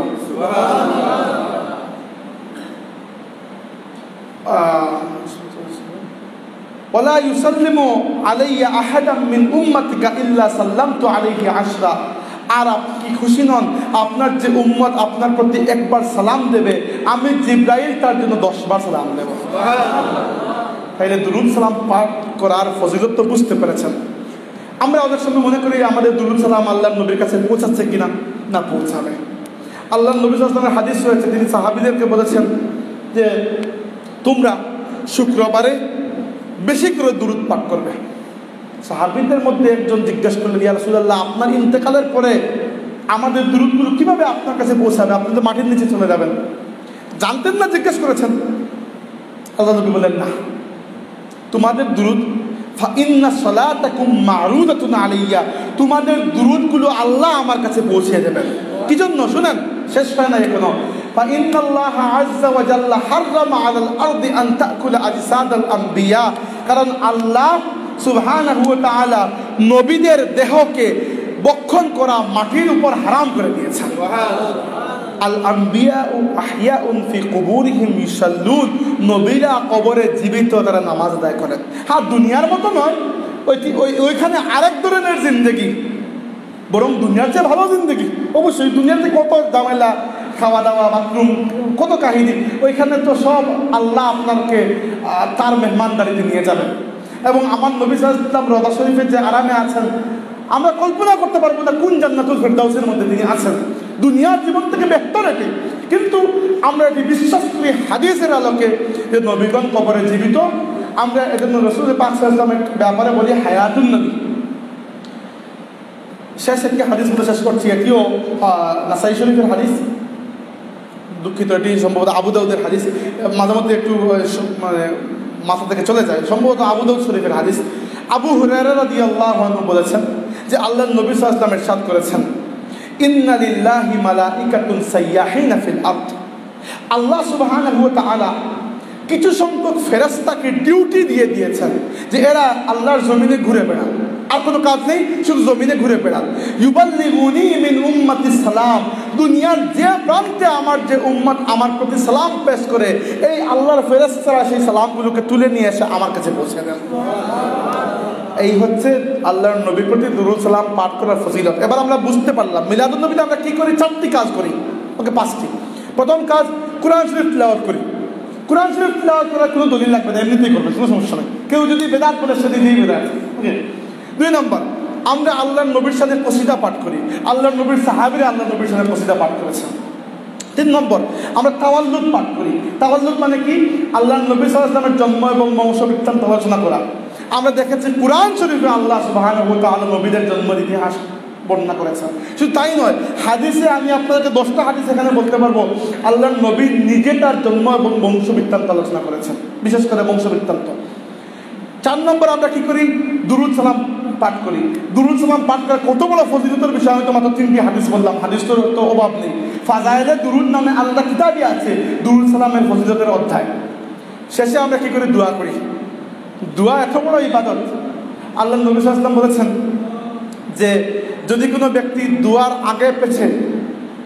ওয়ালা ইউসাল্লিমু আলাইয়া আহাদাম মিন উম্মাতিকা ইল্লা সাল্লামতু আলাইহি 10। আর আপনি কি খুশি নন আপনার যে উম্মত আপনার প্রতি একবার সালাম দেবে, আমি জিবরাইল তার জন্য 10 বার সালাম দেব। তাইলে দুরূদ সালাম পাঠ করার ফজিলত তো বুঝতে পেরেছেন। আমরা অনেক সময় মনে করি আমাদের দুরূদ সালাম আল্লাহর নবীর কাছে পৌঁছাচ্ছে কিনা, না পৌঁছাবে। আল্লাহর নবী সাল্লাল্লাহু আলাইহি ওয়াসাল্লামের হাদিস রয়েছে, তিনি সাহাবীদেরকে বলেছেন যে তোমরা শুক্রবারে বেশি করে দুরূদ পাঠ করবে। সাহাবীদের মধ্যে একজন জিজ্ঞাসা করলেন, ইয়া রাসূলুল্লাহ, আপনার ইন্তেকালের পরে আমাদের দুরূদগুলো কিভাবে আপনার কাছে পৌঁছাবে? আপনি তো মাটির নিচে চলে যাবেন। জানতেন না, জিজ্ঞেস করেছেন। আল্লাহ নবী বলেন, না, তোমাদের দুরূদ ফাইন্না সালাতাকুম মা'রুদাতুন আলাইয়া, তোমাদের দুরূদগুলো আল্লাহ আমার কাছে পৌঁছে দেবেন। কি জন্য শুনেন, শেষ হয় না এখনো। ফাইন্নাল্লাহা আযজা ওয়া জাল্লা হাররামা আলাল আরদি আন তাকুলা আজসাদাল আমবিয়া, কারণ আল্লাহ সুবহানাহু ওয়া তাআলা নবীদের দেহকে বক্ষণ করা মাটির উপর হারাম করে দিয়েছেন। আল আম্বিয়াউ আহইয়াউন ফি কুবুরিহিম ইউসাল্লুন, নবীরা কবরে জীবিত, তারা নামাজ আদায় করেন। হ্যাঁ, দুনিয়ার মতো নয়, ওইখানে আরেক ধরনের জিন্দেগি, বরং দুনিয়ার চেয়ে ভালো জিন্দেগি। অবশ্যই দুনিয়াতে কত ঝামেলা, খাওয়া দাওয়া, বাথরুম, কত কাহিনী। ওইখানে তো সব আল্লাহ আপনাকে তার মেহমানদারিতে নিয়ে যাবেন। এবং আমার নবী সাল্লাল্লাহু আলাইহি ওয়াসাল্লাম রওজা শরীফের যে আরামে আছেন, আমরা কল্পনা করতে পারবো না কোন জান্নাতুল ফেরদাউসের মধ্যে তিনি আছেন। দুনিয়ার জীবন থেকে বেহতর এটি, কিন্তু আমরা এটি বিশ্বাস করি হাদিসের আলোকে যে নবীগণ কবরে জীবিত। আমরা এজন্য রাসূল পাক সাল্লাল্লাহু আলাইহি ওয়াসাল্লামের ব্যাপারে বলি হায়াতুন নবী। শেষ একটি হাদিস বলে শেষ করছি, এটিও নাসাই শরীফের হাদিস, দুঃখিত, এটি সম্ভবত আবু দাউদের হাদিস, মাঝে মধ্যে একটু মানে মাথা থেকে চলে যায়, সম্ভবত আবু দাউদ শরীফের হাদিস। আবু হুরায়রা রাদিয়াল্লাহু আনহু বলেছেন যে আল্লাহর নবী সাল্লাল্লাহু আলাইহি ওয়াসাল্লাম ইরশাদ করেছেন, ইন্না লিল্লাহি মালাইকাতুন সাইয়াহিনা ফিল আরদ, আল্লাহ সুবহানাহু ওয়া তাআলা কিছু সংখ্যক ফেরেশতাকে ডিউটি দিয়ে দিয়েছেন যে এরা আল্লাহর জমিনে ঘুরে বেড়ান, আর কোনো কাজ নেই, শুধু জমিনে ঘুরে বেড়ান। ইউবাল্লিগুনি মিন উম্মতি সালাম, দুনিয়ার যে প্রান্তে আমার যে উম্মত আমার প্রতি সালাম পেশ করে, এই আল্লাহর ফেরেশতারা সেই সালামগুলোকে তুলে নিয়ে এসে আমার কাছে পৌঁছে দেন। এই হচ্ছে আল্লাহর নবীর প্রতি দুরূদ সালাম পাঠ করার ফজিলত। এবার আমরা বুঝতে পারলাম মিলাদুন নবীতে আমরা কি করি। 4টি কাজ করি, ওকে 5টি। প্রথম কাজ, কোরআন শরীফ তিলাওয়াত করি। কোরআন শরীফ তিলাওয়াত করার কোনো দলিল লাগবে না, এমনিতেই করবে, কোনো সমস্যা নেই। কেউ যদি বেদাত বলে সেদিনই বেদাত। ওকে। 2 নম্বর, আমরা আল্লাহর নবীর সাথে কসিদা পাঠ করি। আল্লাহর নবীর সাহাবীরা আল্লাহর নবীর সাথে কসিদা পাঠ করেছেন। 3 নম্বর, আমরা তাওয়াল্লুদ পাঠ করি। তাওয়াল্লুদ মানে কি? আল্লাহর নবী সাল্লাল্লাহু আলাইহি ওয়াসাল্লামের জন্ম এবং বংশ বৃত্তান্ত আলোচনা করা। আমরা দেখেছি কোরআন শরীফে আল্লাহ সুবহানাহু ওয়া তাআলা নবীদের জন্মের ইতিহাস বর্ণনা করেছেন। শুধু তাই নয়, হাদিসে আমি আপনাদেরকে 10টা হাদিস এখানে বলতে পারবো আল্লাহর নবী নিজে তার জন্ম এবং বংশ বৃত্তান্ত আলোচনা করেছেন, বিশেষ করে বংশ বৃত্তান্ত। 4 নম্বর, আমরা কি করি? দুরূদ সালাম পাঠ করি। দুরূদ সালাম পাঠ করার কত বড় ফজিলতের বিষয়, আমি তো মাত্র 3টি হাদিস বললাম, হাদিস তো অভাব নেই। ফাজায়েলে দুরূদ নামে আলাদা কিতাবই আছে, দুরূদ সালামের ফজিলতের অধ্যায়। শেষে আমরা কি করি? দোয়া করি। দোয়া এত বড় ইবাদত, আল্লাহ নবী সাল্লাল্লাহু আলাইহি ওয়াসাল্লাম বলেছেন যে যদি কোনো ব্যক্তি দোয়ার আগে পেছে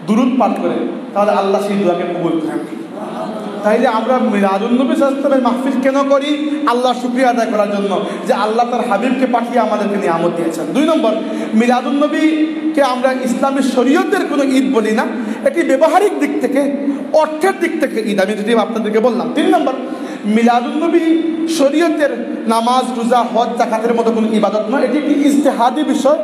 দুরূদ পাঠ করে, তাহলে আল্লাহ সেই দোয়াকে কবুল করেন। তাইলে আমরা মিলাদুন নবী সাল্লাল্লাহু আলাইহি ওয়াসাল্লামের মাহফিল কেন করি? আল্লাহ শুকরিয়া আদায় করার জন্য যে আল্লাহ তার হাবিবকে পাঠিয়ে আমাদেরকে নিয়ামত দিয়েছেন। 2 নম্বর, মিলাদুন নবীকে আমরা ইসলামী শরীয়তের কোনো ঈদ বলি না, এটি ব্যবহারিক দিক থেকে, অর্থের দিক থেকে ঈদ, আমি যদি আপনাদেরকে বললাম। 3 নম্বর, মিলাদুন নবী শরীয়তের নামাজ, রোজা, হজ, যাকাতের মতো কোনো ইবাদত নয়, এটি একটি ইজতিহাদি বিষয়,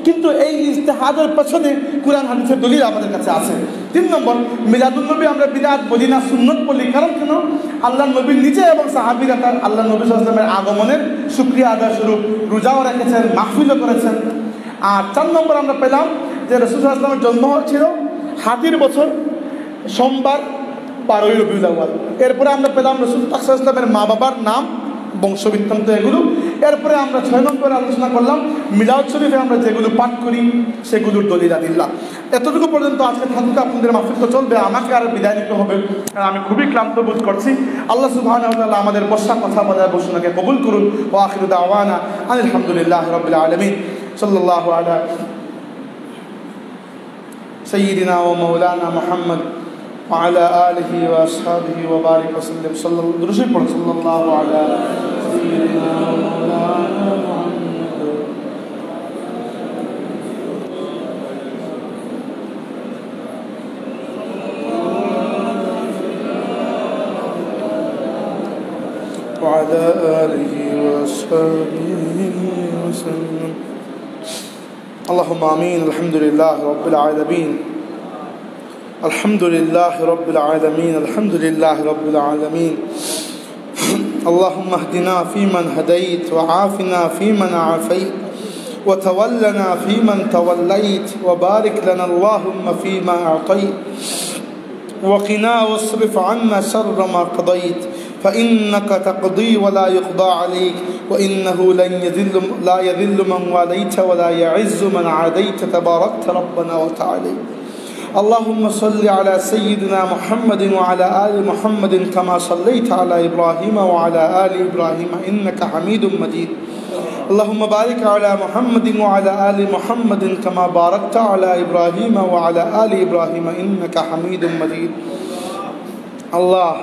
কিন্তু এই ইজতিহাদের পেছনে কোরআন হাদিসের দলিল আমাদের কাছে আছে। 3 নম্বর, মিলাদুন নবী আমরা বিদআত বলি না, সুন্নত বলি। কারণ কেন? আল্লাহ নবী নিজে এবং সাহাবীরা তার আল্লাহ নবী সাল্লাল্লাহু আলাইহি ওয়াসাল্লামের আগমনের শুকরিয়া আদায় স্বরূপ রোজাও রেখেছেন, মাহফিলও করেছেন। আর 4 নম্বর, আমরা পেলাম যে রাসূল সাল্লাল্লাহু আলাইহি ওয়াসাল্লামের জন্ম হচ্ছিল হাতির বছর সোমবার 12ই রবিউল আউয়াল। এরপরে আমরা পেলাম রাসূল পাক সাল্লাল্লাহু আলাইহি ওয়াসাল্লামের মা বাবার নাম, বংশবৃত্তান্ত, এগুলো। এরপরে আমরা 6 নম্বরে আলোচনা করলাম মিলাদ শরীফে আমরা যেগুলো পাঠ করি সেগুলোর দলিল আদিল্লাহ। এতটুকু পর্যন্ত আজকে থাকুক, আপনাদের মাহফিল তো চলবে, আমাকে আর বিদায় নিতে হবে, আমি খুবই ক্লান্ত বোধ করছি। আল্লাহ সুবহানাহু ওয়া তাআলা আমাদের বসা কথা বলার বসনাকে কবুল করুন। ওয়া আখিরু দাওয়ানা আলহামদুলিল্লাহি রাব্বিল আলামিন। সাল্লাল্লাহু আলা সাইয়্যিদিনা ওয়া মাওলানা মুহাম্মদ وعلى آله وأصحابه وبارك وسلم. صلى الله على سيدنا مولانا محمد. وعلى آله وأصحابه وسلم. اللهم آمين. الحمد لله رب العالمين. الحمد لله رب العالمين. الحمد لله رب العالمين. اللهم اهدنا فيمن هديت، وعافنا فيمن عافيت، وتولنا فيمن توليت، وبارك لنا اللهم فيما أعطيت، وقنا واصرف عنا شر ما قضيت، فإنك تقضي ولا يقضى عليك، وإنه لا يذل من واليت ولا يعز من عاديت، تباركت ربنا وتعالى. اللهم صل على سيدنا محمد وعلى آل محمد كما صليت على إبراهيم وعلى آل إبراهيم إنك حميد مجيد. اللهم بارك على محمد وعلى آل محمد كما باركت على إبراهيم وعلى آل إبراهيم إنك حميد مجيد. الله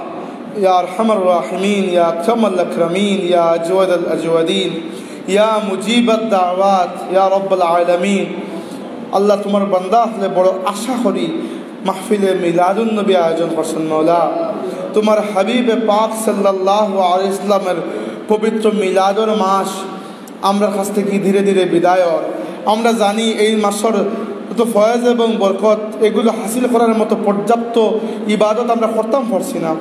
يا أرحم الراحمين يا أكرم الأكرمين يا أجود الأجودين يا مجيب الدعوات يا رب العالمين. আল্লাহ তোমার বান্দা হলে বড় আশা করি মাহফিলে মিলাদুন নবী আয়োজন করছেন মওলা। তোমার হাবিবে পাক সাল্লাল্লাহু আলাইহি ওয়াসাল্লামের পবিত্র মিলাদুর মাস আমরা কাছ থেকে ধীরে ধীরে বিদায়র। আমরা জানি এই মাসের তো ফয়েজ এবং বরকত এগুলো হাসিল করার মতো পর্যাপ্ত ইবাদত আমরা করতাম পারছি না,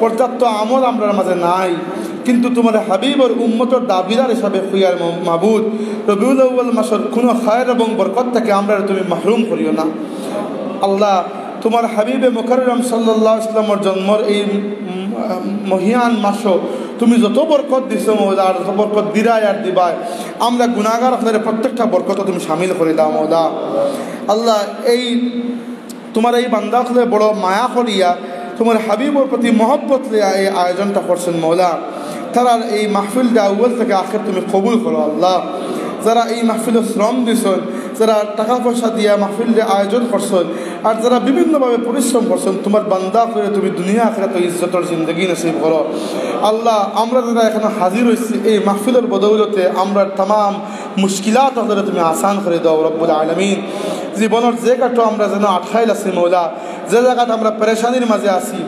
পর্যাপ্ত আমল আমরা মাঝে নাই। কিন্তু তোমার হাবিবর উম্মতর দাবিদার হিসাবে খুইয়ার মাবুদ রবিউল আউয়াল মাসের কোনো খায়ের এবং বরকত থেকে আমরা তুমি মাহরুম করিও না। আল্লাহ তোমার হাবিবে মুকাররম সাল্লাল্লাহু আলাইহি ওয়াসাল্লামের জন্মর এই মহিয়ান মাসও তুমি যত বরকত দিছো মওলা, আর যত বরকত দিরাই আর দিবাই, আমরা গুনাহগার আপনাদের প্রত্যেকটা বরকত তুমি শামিল করে দাও মওলা। আল্লাহ এই তোমার এই বান্দা হলে বড় মায়া করিয়া তোমার হাবিবর প্রতি মহব্বত লিয়া এই আয়োজনটা করছেন মওলা। তারা এই মাহফিলটা আউয়াল থেকে আখির তুমি কবুল করো আল্লাহ। যারা এই মাহফিলে শ্রম দিছেন, যারা টাকা পয়সা দিয়া মাহফিলে আয়োজন করছেন, আর যারা বিভিন্নভাবে পরিশ্রম করছেন, তোমার বান্দা করে তুমি দুনিয়া আখিরাতে ইজ্জতের জিন্দগি নসিব করো আল্লাহ। আমরা যারা এখানে হাজির হয়েছি এই মাহফিলের বদৌলতে আমরা তাম মুশকিলাত আপনারা তুমি আসান করে দাও রব্বুল আলামিন। জীবনের যে কাটো আমরা যেন আটকাইল আছি মওলা, যে জায়গাটা আমরা পেরেশানির মাঝে আছি,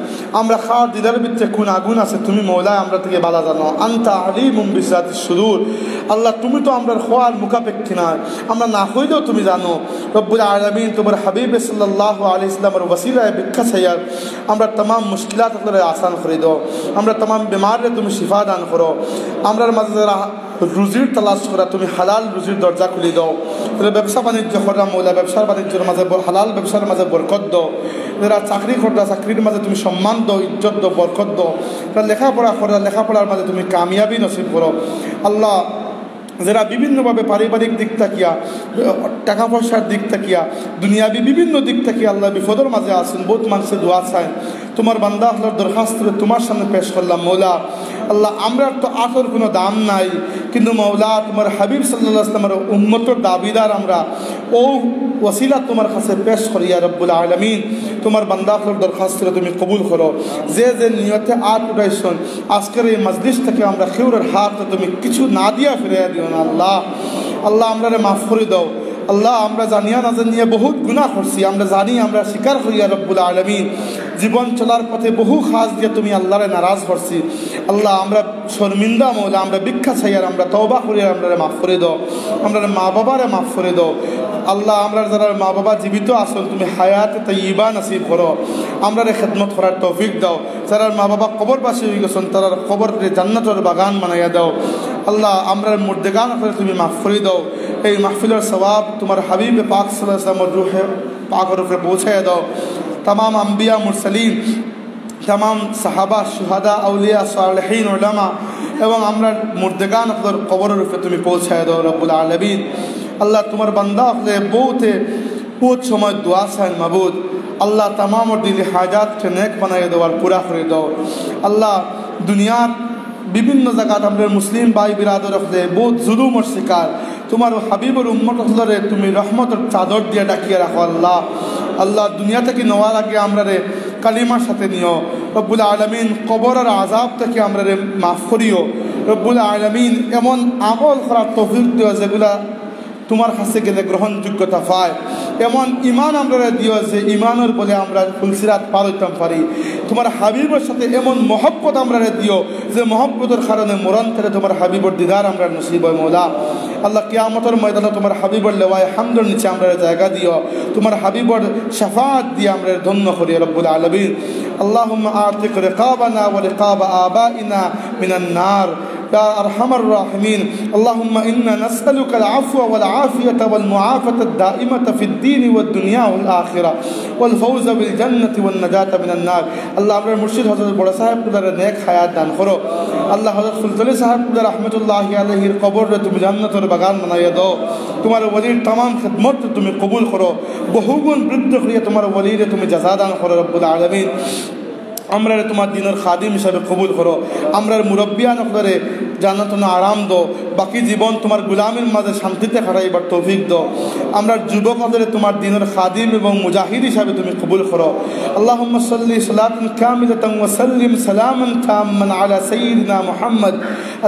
আমরা খাওয়ার দিদার ভিতরে কোন আগুন আছে তুমি মওলা আমরা থেকে বালা জানো। আনতা আলিমুম বিযাতিস সুদূর। আল্লাহ তুমি তো আমরা খোয়ার মুখাপেক্ষী না, আমরা না হইলেও তুমি জানো রব্বুল আলামিন। তোমার হাবিব সাল্লাল্লাহু আলাইহি ওয়াসাল্লামের ওসিলায় ভিক্ষা চাইয়া আমরা তাম মুশকিলাত আপনারা আসান করে দাও, আমরা তাম বিমারে তুমি শিফা দান করো। আমরার মাঝে যারা রুজির তালাশ করা তুমি হালাল রুজির দরজা খুলে দাও। ব্যবসা বাণিজ্য করা মৌলা ব্যবসার বাণিজ্যের মাঝে হালাল ব্যবসার মাঝে বরকত দাও। যারা চাকরি করা চাকরির মাঝে তুমি সম্মান দাও, ইজ্জত দাও, বরকত দাও। যারা লেখাপড়া করা লেখাপড়ার মাঝে তুমি কামিয়াবি নসিব করো আল্লাহ। যারা বিভিন্নভাবে পারিবারিক দিক থাকিয়া, টাকা পয়সার দিক থাকিয়া, দুনিয়াবি বিভিন্ন দিক থাকিয়া আল্লাহ বিপদের মাঝে আসেন, বহুত মানুষের দোয়া চায়। তোমার বান্দা আল্লাহর দরখাস্ত তোমার সামনে পেশ করলাম মৌলা। আল্লাহ আমরা তো আতর কোনো দাম নাই, কিন্তু মৌলা তোমার হাবিব সাল্লাল্লাহু আলাইহি ওয়াসাল্লামের উম্মতের দাবিদার আমরা ও ওসিলা তোমার কাছে পেশ করি ইয়া রব্বুল আলামিন। তোমার বান্দা আল্লাহর দরখাস্ত তুমি কবুল করো। যে যে নিয়তে আত উঠাইছেন আজকের এই মজলিস থেকে আমরা খেউরের হাত তুমি কিছু না দিয়া ফিরে দিও না আল্লাহ। আল্লাহ আমরা মাফ করে দাও আল্লাহ। আমরা জানিয়া না জানিয়া বহুত গুনাহ করছি, আমরা জানি আমরা স্বীকার করি ইয়া রব্বুল আলামিন। জীবন চলার পথে বহু খাস দিয়ে তুমি আল্লাহরে নারাজ করছি আল্লাহ। আমরা শর্মিন্দা মৌলা, আমরা ভিক্ষা চাই আর আমরা তওবা করি, আমরা মাফ করে দাও। আমরা মা বাবারে মাফ করে দাও আল্লাহ। আমরা যারা মা বাবা জীবিত আসুন তুমি হায়াতে তাইয়্যিবা নসিব করো, আমরা খেদমত করার তৌফিক দাও। যারা মা বাবা কবরবাসী হয়ে গেছেন তারা কবরকে জান্নাতের বাগান বানাইয়া দাও আল্লাহ। আমরা মুর্দেগান করে তুমি মাফ করে দাও। এই মাহফিলের সওয়াব তোমার হাবিব পাক সাল্লাল্লাহু আলাইহি ওয়াসাল্লামের রূহে পাকের উপরে পৌঁছাইয়া দাও। तमाम अम्बिया मुरसलीन, तमाम साहाबा शुहादा औलिया सालेहीन उलमा এবং আমরা মুর্দেগান আপনার কবরের উপরে তুমি পৌঁছায় দাও রব্বুল আলামিন। আল্লাহ তোমার বান্দা আপনি বহুত সময় দোয়া চান মাবুদ আল্লাহ। तमाम দিলি হাজাতকে নেক বানাই দাও আর পুরা করে দাও আল্লাহ। দুনিয়ার বিভিন্ন জায়গাত আমরা মুসলিম ভাই বিরাদর আপনি বহুত জুলুমের শিকার, তোমার হাবিবের উম্মত হলরে তুমি রহমতের চাদর দিয়ে ডাকিয়ে রাখো আল্লাহ। আল্লাহ দুনিয়া থেকে নেওয়ার আগে আমরা রে কালিমার সাথে নিও রব্বুল আলামিন। কবরের আযাব থেকে আমরা রে মাফ করিও রব্বুল আলামিন। এমন আমল করার তৌফিক দিও যেগুলা তোমার কাছে গেলে গ্রহণযোগ্যতা পায়, এমন ইমান আমরা দিও যে ইমানের বলে আমরা ফুলসিরাত পার হইতাম পারি। তোমার হাবিবের সাথে এমন মহব্বত আমরা দিও যে মহব্বতের কারণে মরণ করে তোমার হাবিবর দিদার আমরা নসিব হয় মওলা। আল্লাহ কিয়ামতের ময়দানে তোমার হাবিবর লেওয়ায় হামদের নিচে আমরা জায়গা দিও, তোমার হাবিবর শাফাআত দিয়ে আমরা ধন্য করি রব্বুল আলামিন। আল্লাহুম্মা আতিক রিকাবানা ওয়া রিকাবা আবাইনা মিনান নার يا أرحم الراحمين. اللهم إنا نسألك العفو والعافية والمعافاة الدائمة في الدين والدنيا والآخرة والفوز بالجنة والنجاة من النار. الله أمر مرشد حضرت بڑا صاحب قدر نیک حیات دان کرو اللہ. حضرت فلطلی صاحب قدر رحمت اللہ علیہ قبر تم جنت اور بغان بنایا دو. تمہارے ولی تمام خدمت تم قبول کرو. বহুগুণ বৃদ্ধি করিয়া তোমার ওলিরে তুমি জাযা দান করো রব্বুল আলামিন. আমরা তোমার দিনের খাদিম হিসাবে কবুল করো. আমরা মুরব্বিয়ান করে জান্নাতুল আরাম দো, বাকি জীবন তোমার গুলামের মাঝে শান্তিতে কাটাইবার তৌফিক দাও। আমরা যুবক হদরে তোমার দিনের খাদিম এবং মুজাহিদ হিসাবে তুমি কবুল করো। আল্লাহুম্মা সাল্লি সালাতান কামিলাতান ওয়া সাল্লিম সালামান তাম্মান আলা সাইয়্যিদিনা মুহাম্মদ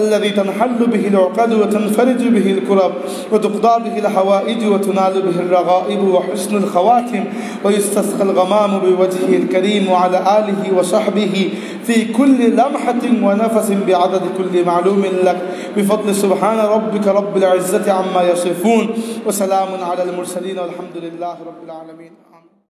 الذي تنحل به العقد وتنفرج به الكرب وتقضى به الحوائج وتنال به الرغائب وحسن الخواتم ويستسقى الغمام بوجهه الكريم وعلى آله وصحبه في كل لمحة ونفس بعدد كل معلوم لك بفضل سبحان ربك رب العزة عما يصفون وسلام على المرسلين والحمد لله رب العالمين.